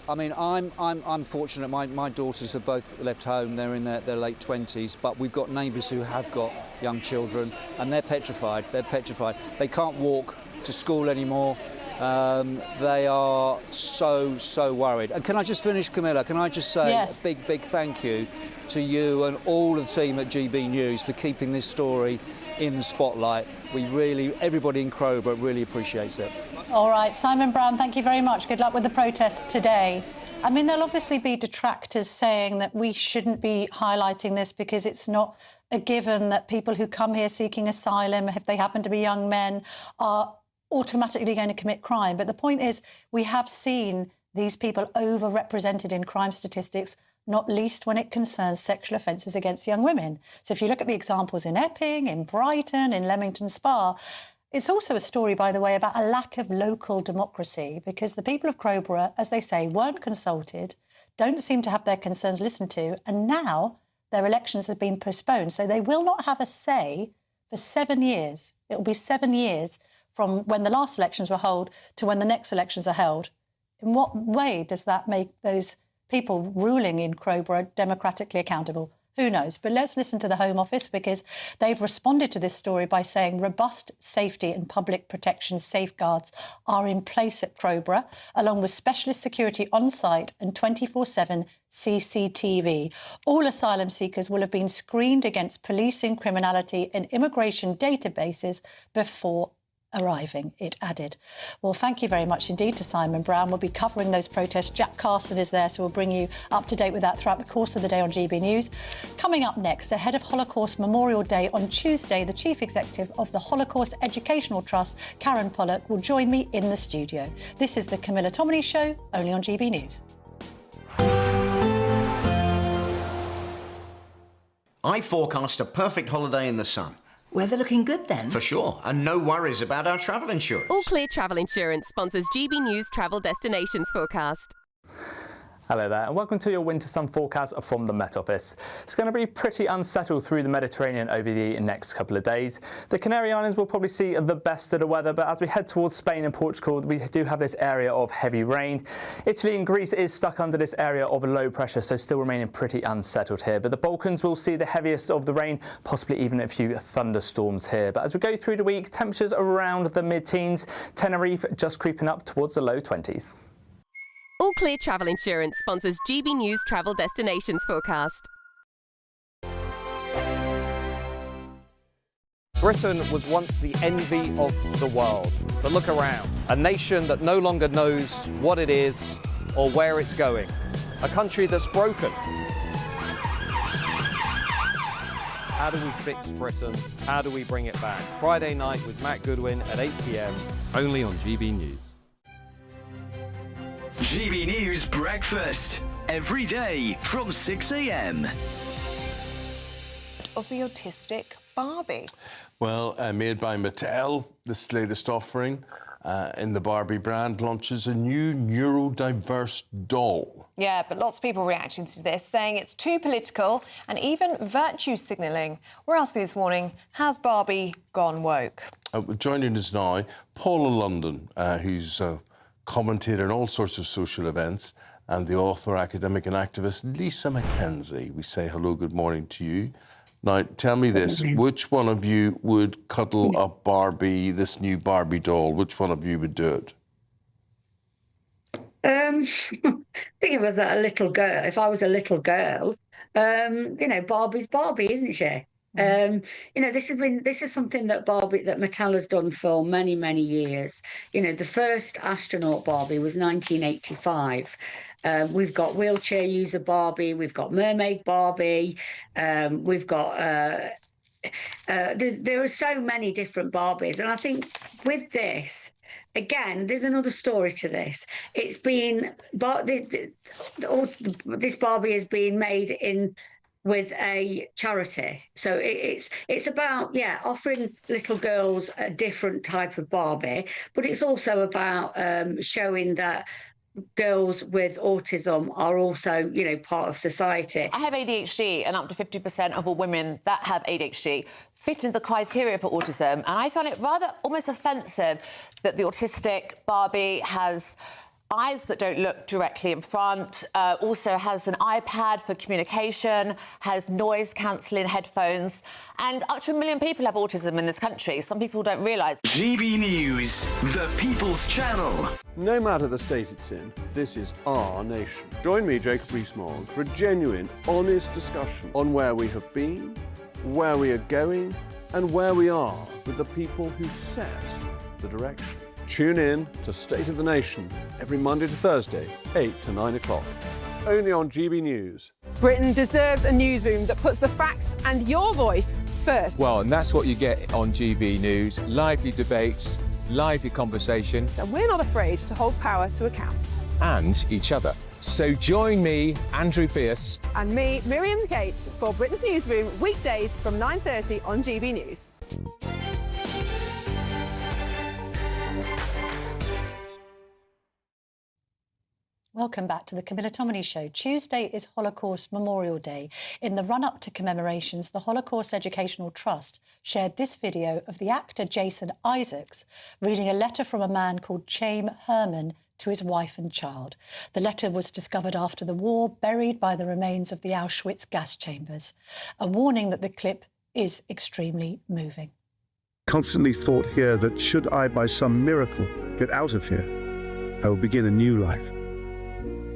I mean, I'm fortunate. My daughters have both left home. They're in their late 20s, but we've got neighbours who have got young children, and they're petrified. They're petrified. They can't walk to school anymore. They are so worried. And can I just finish, Camilla? Can I just say a big thank you to you and all the team at GB News for keeping this story in the spotlight. Everybody in Crowborough really appreciates it. All right, Simon Brown, thank you very much. Good luck with the protests today. I mean, there'll obviously be detractors saying that we shouldn't be highlighting this because it's not a given that people who come here seeking asylum, if they happen to be young men, are automatically going to commit crime. But the point is, we have seen these people overrepresented in crime statistics, not least when it concerns sexual offences against young women. So if you look at the examples in Epping, in Brighton, in Leamington Spa, it's also a story, by the way, about a lack of local democracy, because the people of Crowborough, as they say, weren't consulted, don't seem to have their concerns listened to, and now their elections have been postponed. So they will not have a say for 7 years. It will be 7 years from when the last elections were held to when the next elections are held. In what way does that make those people ruling in Crowborough democratically accountable? Who knows? But let's listen to the Home Office, because they've responded to this story by saying robust safety and public protection safeguards are in place at Crowborough, along with specialist security on site and 24/7 CCTV. All asylum seekers will have been screened against policing, criminality and immigration databases before arriving, it added. Well, thank you very much indeed to Simon Brown. We'll be covering those protests. Jack Carson is there, so we'll bring you up to date with that throughout the course of the day on GB News. Coming up next, ahead of Holocaust Memorial Day on Tuesday, the Chief Executive of the Holocaust Educational Trust, Karen Pollock, will join me in the studio. This is the Camilla Tominey Show, only on GB News. I forecast a perfect holiday in the sun. Weather looking good then? For sure, and no worries about our travel insurance. All Clear Travel Insurance sponsors GB News Travel Destinations Forecast. Hello there, and welcome to your winter sun forecast from the Met Office. It's going to be pretty unsettled through the Mediterranean over the next couple of days. The Canary Islands will probably see the best of the weather, but as we head towards Spain and Portugal, we do have this area of heavy rain. Italy and Greece is stuck under this area of low pressure, so still remaining pretty unsettled here. But the Balkans will see the heaviest of the rain, possibly even a few thunderstorms here. But as we go through the week, temperatures around the mid-teens. Tenerife just creeping up towards the low 20s. All Clear Travel Insurance sponsors GB News Travel Destinations Forecast. Britain was once the envy of the world, but look around. A nation that no longer knows what it is or where it's going. A country that's broken. How do we fix Britain? How do we bring it back? Friday night with Matt Goodwin at 8 p.m, only on GB News. GB News Breakfast, every day from 6 a.m. Of the autistic Barbie. Well, made by Mattel, this latest offering in the Barbie brand launches a new neurodiverse doll. Yeah, but lots of people reacting to this, saying it's too political and even virtue signalling. We're asking this morning, has Barbie gone woke? Joining us now, Paula London, who's commentator on all sorts of social events, and the author, academic and activist Lisa McKenzie. We say hello, good morning to you. Now, tell me this, which one of you would cuddle up Barbie, this new Barbie doll? Which one of you would do it? I think if I was a little girl, you know, Barbie's Barbie, isn't she? You know, this is something that Mattel has done for many, many years. You know, the first astronaut Barbie was 1985. We've got wheelchair user Barbie, we've got mermaid Barbie, we've got there are so many different Barbies, and I think with this, again, there's another story to this. It's been, this Barbie is being made in with a charity, so it's about offering little girls a different type of Barbie, but it's also about showing that girls with autism are also, you know, part of society. I have ADHD, and up to 50% of all women that have ADHD fit into the criteria for autism, and I found it rather almost offensive that the autistic Barbie has eyes that don't look directly in front, also has an iPad for communication, has noise-cancelling headphones, and up to 1 million people have autism in this country. Some people don't realise. GB News, the People's Channel. No matter the state it's in, this is our nation. Join me, Jacob Rees-Mogg, for a genuine, honest discussion on where we have been, where we are going, and where we are with the people who set the direction. Tune in to State of the Nation every Monday to Thursday, 8 to 9 o'clock. Only on GB News. Britain deserves a newsroom that puts the facts and your voice first. Well, and that's what you get on GB News. Lively debates, lively conversation. And we're not afraid to hold power to account. And each other. So join me, Andrew Pearce. And me, Miriam Gates, for Britain's Newsroom, weekdays from 9:30 on GB News. Welcome back to the Camilla Tominey Show. Tuesday is Holocaust Memorial Day. In the run-up to commemorations, the Holocaust Educational Trust shared this video of the actor Jason Isaacs reading a letter from a man called Chaim Herman to his wife and child. The letter was discovered after the war, buried by the remains of the Auschwitz gas chambers. A warning that the clip is extremely moving. Constantly thought here that should I by some miracle get out of here, I will begin a new life.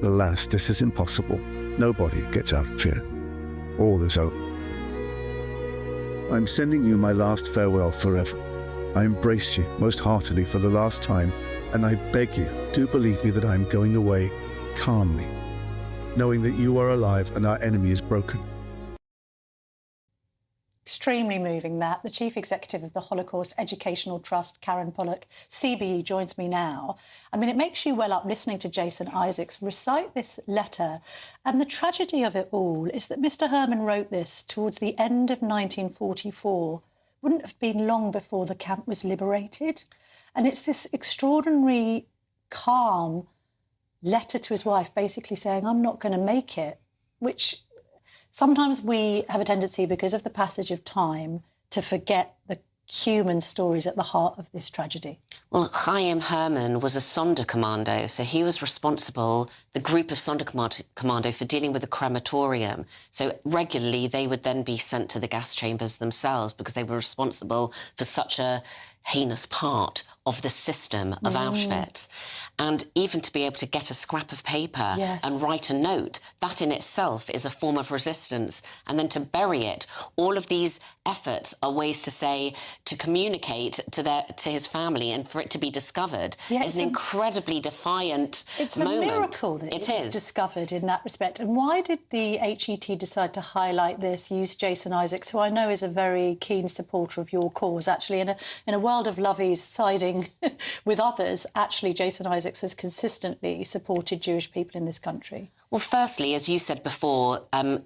Alas, this is impossible. Nobody gets out of here. All is over. I'm sending you my last farewell forever. I embrace you most heartily for the last time, and I beg you, do believe me that I am going away calmly, knowing that you are alive and our enemy is broken. Extremely moving, that. The Chief Executive of the Holocaust Educational Trust, Karen Pollock, CBE, joins me now. I mean, it makes you well up listening to Jason Isaacs recite this letter. And the tragedy of it all is that Mr. Herman wrote this towards the end of 1944. Wouldn't have been long before the camp was liberated. And it's this extraordinary, calm letter to his wife, basically saying, I'm not going to make it, which sometimes we have a tendency, because of the passage of time, to forget the human stories at the heart of this tragedy. Well, Chaim Herman was a Sonderkommando, so he was responsible, the group of Sonderkommando, for dealing with the crematorium. So regularly they would then be sent to the gas chambers themselves because they were responsible for such a heinous part of the system of Auschwitz. And even to be able to get a scrap of paper and write a note, that in itself is a form of resistance. And then to bury it, all of these efforts are ways to say, to communicate to his family, and for it to be discovered is an incredibly defiant It's moment. a miracle that it was discovered in that respect. And why did the HET decide to highlight this, use Jason Isaacs, who I know is a very keen supporter of your cause, actually, in a world of lovies siding with others, actually Jason Isaacs has consistently supported Jewish people in this country? Well, firstly, as you said before,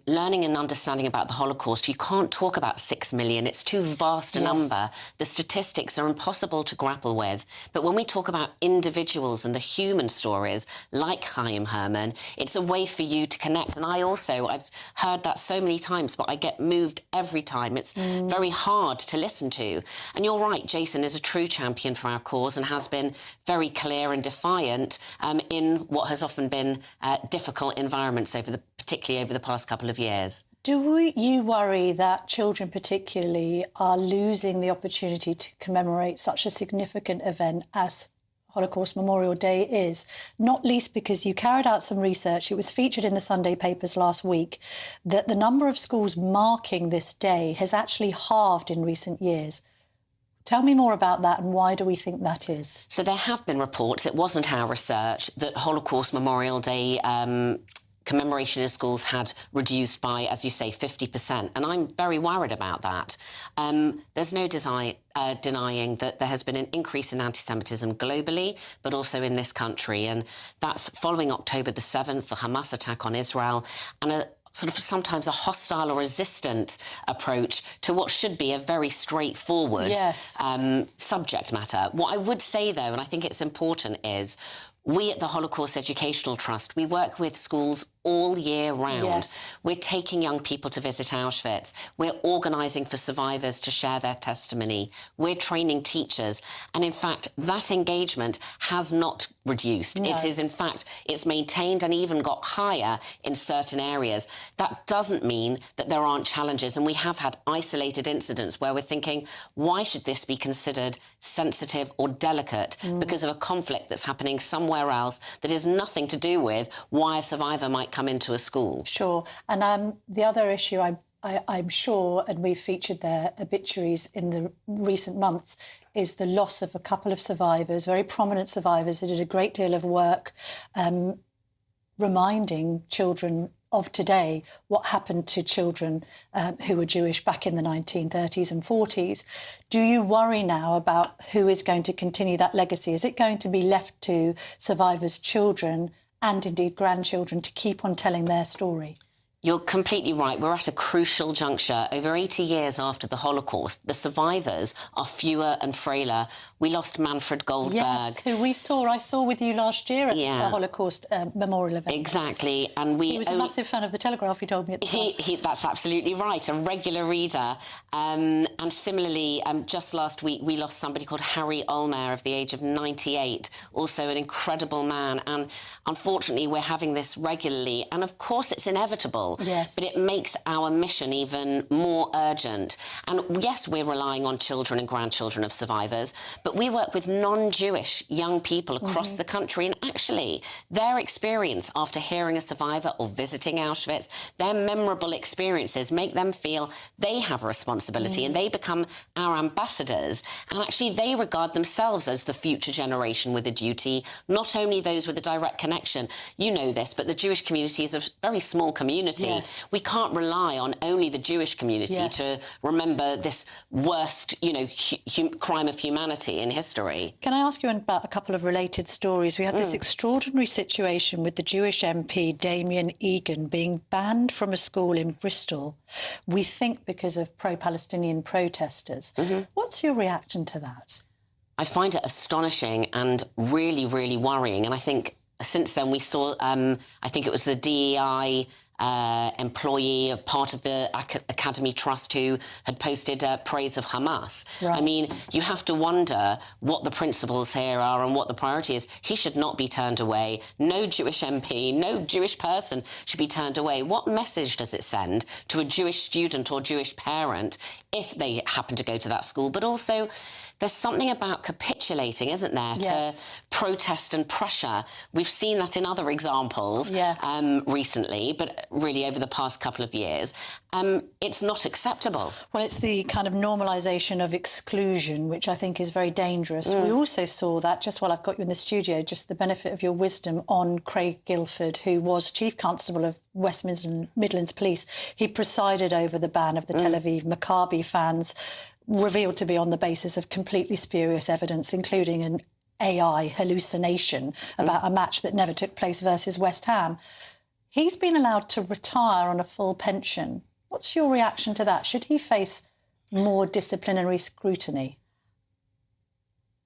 learning and understanding about the Holocaust, you can't talk about 6 million. It's too vast a number. The statistics are impossible to grapple with. But when we talk about individuals and the human stories, like Chaim Herman, it's a way for you to connect. And I've heard that so many times, but I get moved every time. It's very hard to listen to. And you're right, Jason is a true champion for our cause and has been very clear and defiant in what has often been difficult environments, particularly over the past couple of years. Do you worry that children particularly are losing the opportunity to commemorate such a significant event as Holocaust Memorial Day is? Not least because you carried out some research, it was featured in the Sunday papers last week, that the number of schools marking this day has actually halved in recent years. Tell me more about that, and why do we think that is? So there have been reports, it wasn't our research, that Holocaust Memorial Day commemoration in schools had reduced by, as you say, 50%. And I'm very worried about that. There's no denying that there has been an increase in anti-Semitism globally, but also in this country. And that's following October the 7th, the Hamas attack on Israel, and a sort of sometimes a hostile or resistant approach to what should be a very straightforward subject matter. What I would say, though, and I think it's important, is we at the Holocaust Educational Trust, we work with schools all year round. We're taking young people to visit Auschwitz. We're organising for survivors to share their testimony. We're training teachers. And in fact, that engagement has not reduced. It is, in fact, it's maintained and even got higher in certain areas. That doesn't mean that there aren't challenges. And we have had isolated incidents where we're thinking, why should this be considered sensitive or delicate because of a conflict that's happening somewhere else that has nothing to do with why a survivor might come into a school? Sure. And the other issue, I'm sure, and we've featured their obituaries in the recent months, is the loss of a couple of survivors, very prominent survivors who did a great deal of work reminding children of today what happened to children who were Jewish back in the 1930s and 40s. Do you worry now about who is going to continue that legacy? Is it going to be left to survivors' children and indeed grandchildren to keep on telling their story? You're completely right. We're at a crucial juncture. Over 80 years after the Holocaust, the survivors are fewer and frailer. We lost Manfred Goldberg. Yes, who I saw with you last year at the Holocaust memorial event. Exactly, and he was a massive fan of the Telegraph, he told me at the time. That's absolutely right, a regular reader. And similarly, just last week, we lost somebody called Harry Olmer of the age of 98, also an incredible man. And unfortunately, we're having this regularly. And of course, it's inevitable. Yes. But it makes our mission even more urgent. And yes, we're relying on children and grandchildren of survivors, but we work with non-Jewish young people across the country, and actually their experience after hearing a survivor or visiting Auschwitz, their memorable experiences make them feel they have a responsibility and they become our ambassadors. And actually they regard themselves as the future generation with a duty, not only those with a direct connection. You know this, but the Jewish community is a very small community. Yes. We can't rely on only the Jewish community to remember this worst, crime of humanity in history. Can I ask you about a couple of related stories? We had this extraordinary situation with the Jewish MP Damien Egan being banned from a school in Bristol, we think because of pro-Palestinian protesters. What's your reaction to that? I find it astonishing and really, really worrying. And I think since then we saw, I think it was the DEI employee, part of the Academy Trust, who had posted praise of Hamas. Right. I mean, you have to wonder what the principles here are and what the priority is. He should not be turned away. No Jewish MP, no Jewish person should be turned away. What message does it send to a Jewish student or Jewish parent if they happen to go to that school? But also, there's something about capitulating, isn't there, to protest and pressure. We've seen that in other examples recently, but really over the past couple of years. It's not acceptable. Well, it's the kind of normalisation of exclusion, which I think is very dangerous. We also saw that, just while I've got you in the studio, just the benefit of your wisdom, on Craig Guilford, who was Chief Constable of West Midlands Police. He presided over the ban of the Tel Aviv Maccabi fans, revealed to be on the basis of completely spurious evidence, including an AI hallucination about a match that never took place versus West Ham. He's been allowed to retire on a full pension. What's your reaction to that? Should he face more disciplinary scrutiny?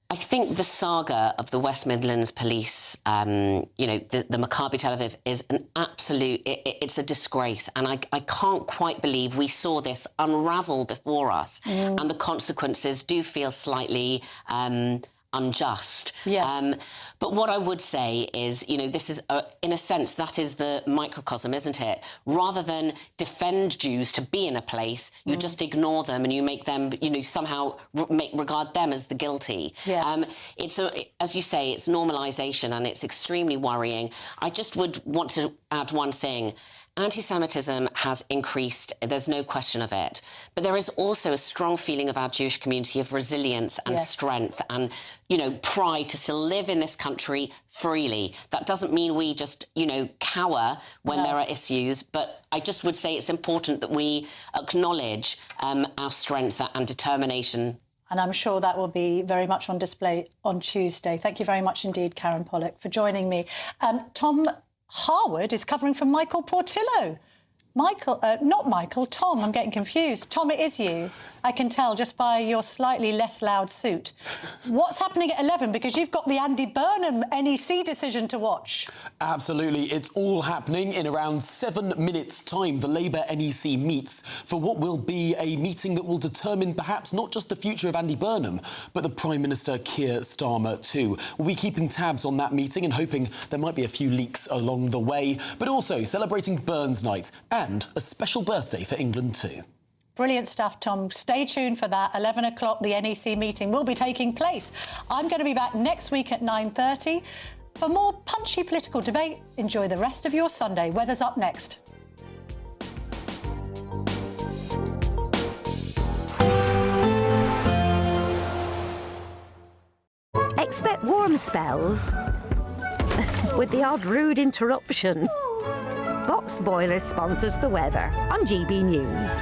I think the saga of the West Midlands Police, the Maccabi Tel Aviv, is an absolute, it's a disgrace. And I can't quite believe we saw this unravel before us. And the consequences do feel slightly unjust. Yes. But what I would say is, this is, in a sense, that is the microcosm, isn't it? Rather than defend Jews to be in a place, you just ignore them and you make them, somehow regard them as the guilty. Yes. It's, as you say, it's normalisation, and it's extremely worrying. I just would want to add one thing. Anti-Semitism has increased, there's no question of it. But there is also a strong feeling of our Jewish community of resilience and strength and, pride to still live in this country freely. That doesn't mean we just, cower when there are issues, but I just would say it's important that we acknowledge our strength and determination. And I'm sure that will be very much on display on Tuesday. Thank you very much indeed, Karen Pollock, for joining me. Tom Harwood is covering for Michael Portillo. Tom, I'm getting confused. Tom, it is you. I can tell just by your slightly less loud suit. What's happening at 11? Because you've got the Andy Burnham NEC decision to watch. Absolutely. It's all happening in around 7 minutes' time. The Labour NEC meets for what will be a meeting that will determine perhaps not just the future of Andy Burnham, but the Prime Minister Keir Starmer too. We'll be keeping tabs on that meeting and hoping there might be a few leaks along the way, but also celebrating Burns Night and a special birthday for England too. Brilliant stuff, Tom. Stay tuned for that. 11 o'clock, the NEC meeting will be taking place. I'm going to be back next week at 9:30. For more punchy political debate, enjoy the rest of your Sunday. Weather's up next. Expect warm spells with the odd rude interruption. Boxed Boilers sponsors the weather on GB News.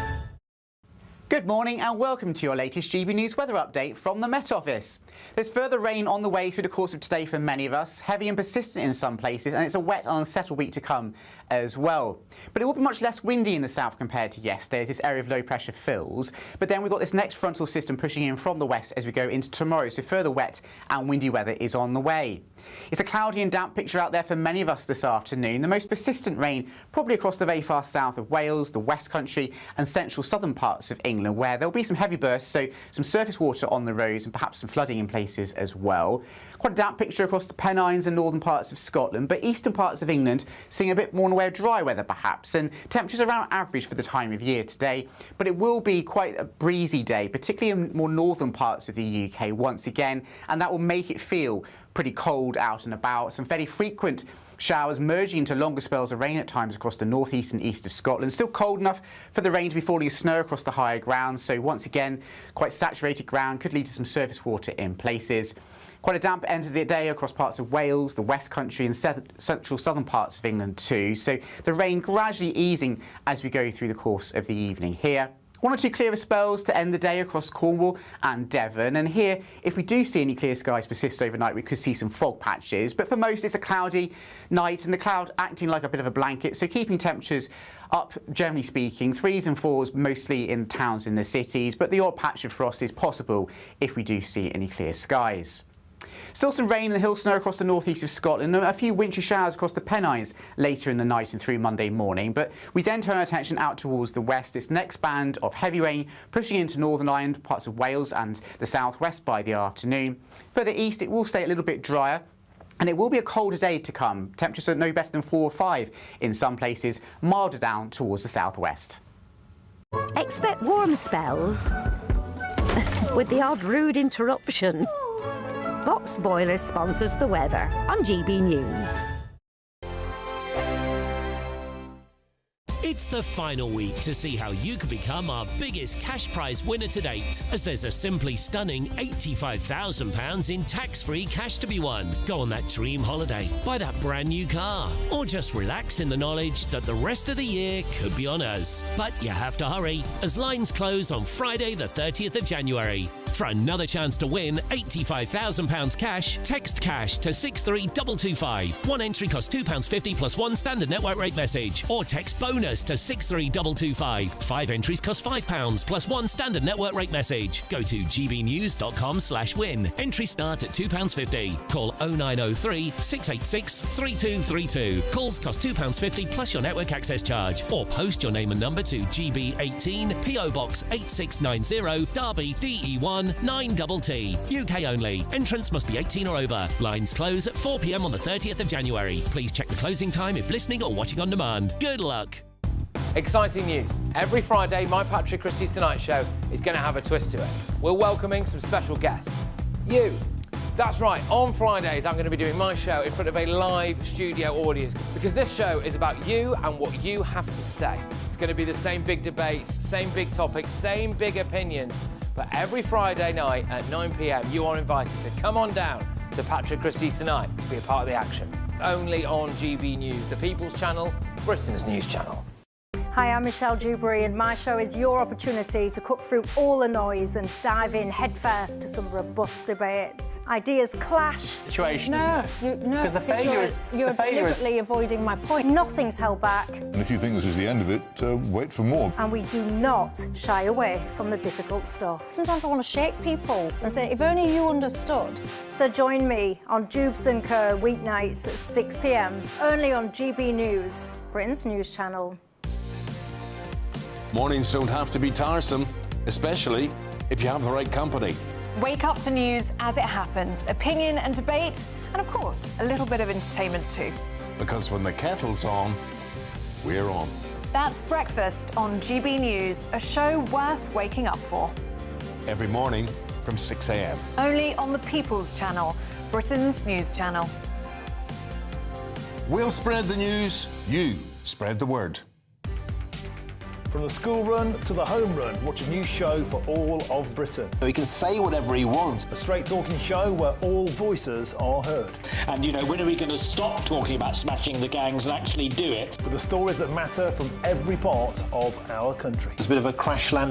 Good Good morning and welcome to your latest GB News weather update from the Met Office. There's further rain on the way through the course of today for many of us, heavy and persistent in some places, and it's a wet and unsettled week to come as well. But it will be much less windy in the south compared to yesterday as this area of low pressure fills. But then we've got this next frontal system pushing in from the west as we go into tomorrow, so further wet and windy weather is on the way. It's a cloudy and damp picture out there for many of us this afternoon. The most persistent rain probably across the very far south of Wales, the West Country and central southern parts of England, where there'll be some heavy bursts, so some surface water on the roads and perhaps some flooding in places as well. Quite a damp picture across the Pennines and northern parts of Scotland, but eastern parts of England seeing a bit more in the way of dry weather perhaps, and temperatures around average for the time of year today. But it will be quite a breezy day, particularly in more northern parts of the UK once again, and that will make it feel pretty cold out and about. Some very frequent showers merging into longer spells of rain at times across the northeast and east of Scotland. Still cold enough for the rain to be falling as snow across the higher ground, so once again quite saturated ground could lead to some surface water in places. Quite a damp end of the day across parts of Wales, the West Country and central southern parts of England too, so the rain gradually easing as we go through the course of the evening here. One or two clearer spells to end the day across Cornwall and Devon, and here, if we do see any clear skies persist overnight, we could see some fog patches, but for most it's a cloudy night and the cloud acting like a bit of a blanket, so keeping temperatures up, generally speaking, 3s and 4s mostly in towns in the cities, but the odd patch of frost is possible if we do see any clear skies. Still some rain and hill snow across the northeast of Scotland and a few wintry showers across the Pennines later in the night and through Monday morning. But we then turn our attention out towards the west. This next band of heavy rain pushing into Northern Ireland, parts of Wales and the southwest by the afternoon. Further east, it will stay a little bit drier. And it will be a colder day to come. Temperatures are no better than 4 or 5 in some places, milder down towards the southwest. Expect warm spells with the odd rude interruption. Box Boilers sponsors the weather on GB News. It's the final week to see how you can become our biggest cash prize winner to date, as there's a simply stunning £85,000 in tax-free cash to be won. Go on that dream holiday, buy that brand new car, or just relax in the knowledge that the rest of the year could be on us. But you have to hurry, as lines close on Friday the 30th of January. For another chance to win £85,000 cash, text cash to 63225. One entry costs £2.50 plus one standard network rate message, or text bonus to 63225. 5 entries cost £5 plus one standard network rate message. Go to gbnews.com/win. Entries start at £2.50. Call 0903 686 3232. Calls cost £2.50 plus your network access charge, or post your name and number to GB18 PO Box 8690 Derby DE1 9TT. UK only. Entrance must be 18 or over. Lines close at 4 p.m. on the 30th of January. Please check the closing time if listening or watching on demand. Good luck. Exciting news. Every Friday, my Patrick Christie's Tonight Show is going to have a twist to it. We're welcoming some special guests. You. That's right, on Fridays I'm going to be doing my show in front of a live studio audience, because this show is about you and what you have to say. It's going to be the same big debates, same big topics, same big opinions. But every Friday night at 9 p.m, you are invited to come on down to Patrick Christie's Tonight to be a part of the action. Only on GB News, the People's Channel, Britain's news channel. Hi, I'm Michelle Dewberry, and my show is your opportunity to cut through all the noise and dive in headfirst to some robust debates. Ideas clash. Situation, isn't it? No, because the failure is you're deliberately avoiding my point. Nothing's held back. And if you think this is the end of it, wait for more. And we do not shy away from the difficult stuff. Sometimes I want to shake people and say, if only you understood. So join me on Jubes & Co. weeknights at 6 p.m, only on GB News, Britain's news channel. Mornings don't have to be tiresome, especially if you have the right company. Wake up to news as it happens, opinion and debate, and of course, a little bit of entertainment too. Because when the kettle's on, we're on. That's Breakfast on GB News, a show worth waking up for. Every morning from 6 a.m. Only on the People's Channel, Britain's news channel. We'll spread the news, you spread the word. From the school run to the home run, watch a new show for all of Britain. He can say whatever he wants. A straight-talking show where all voices are heard. And, you know, when are we going to stop talking about smashing the gangs and actually do it? With the stories that matter from every part of our country. There's a bit of a crash land.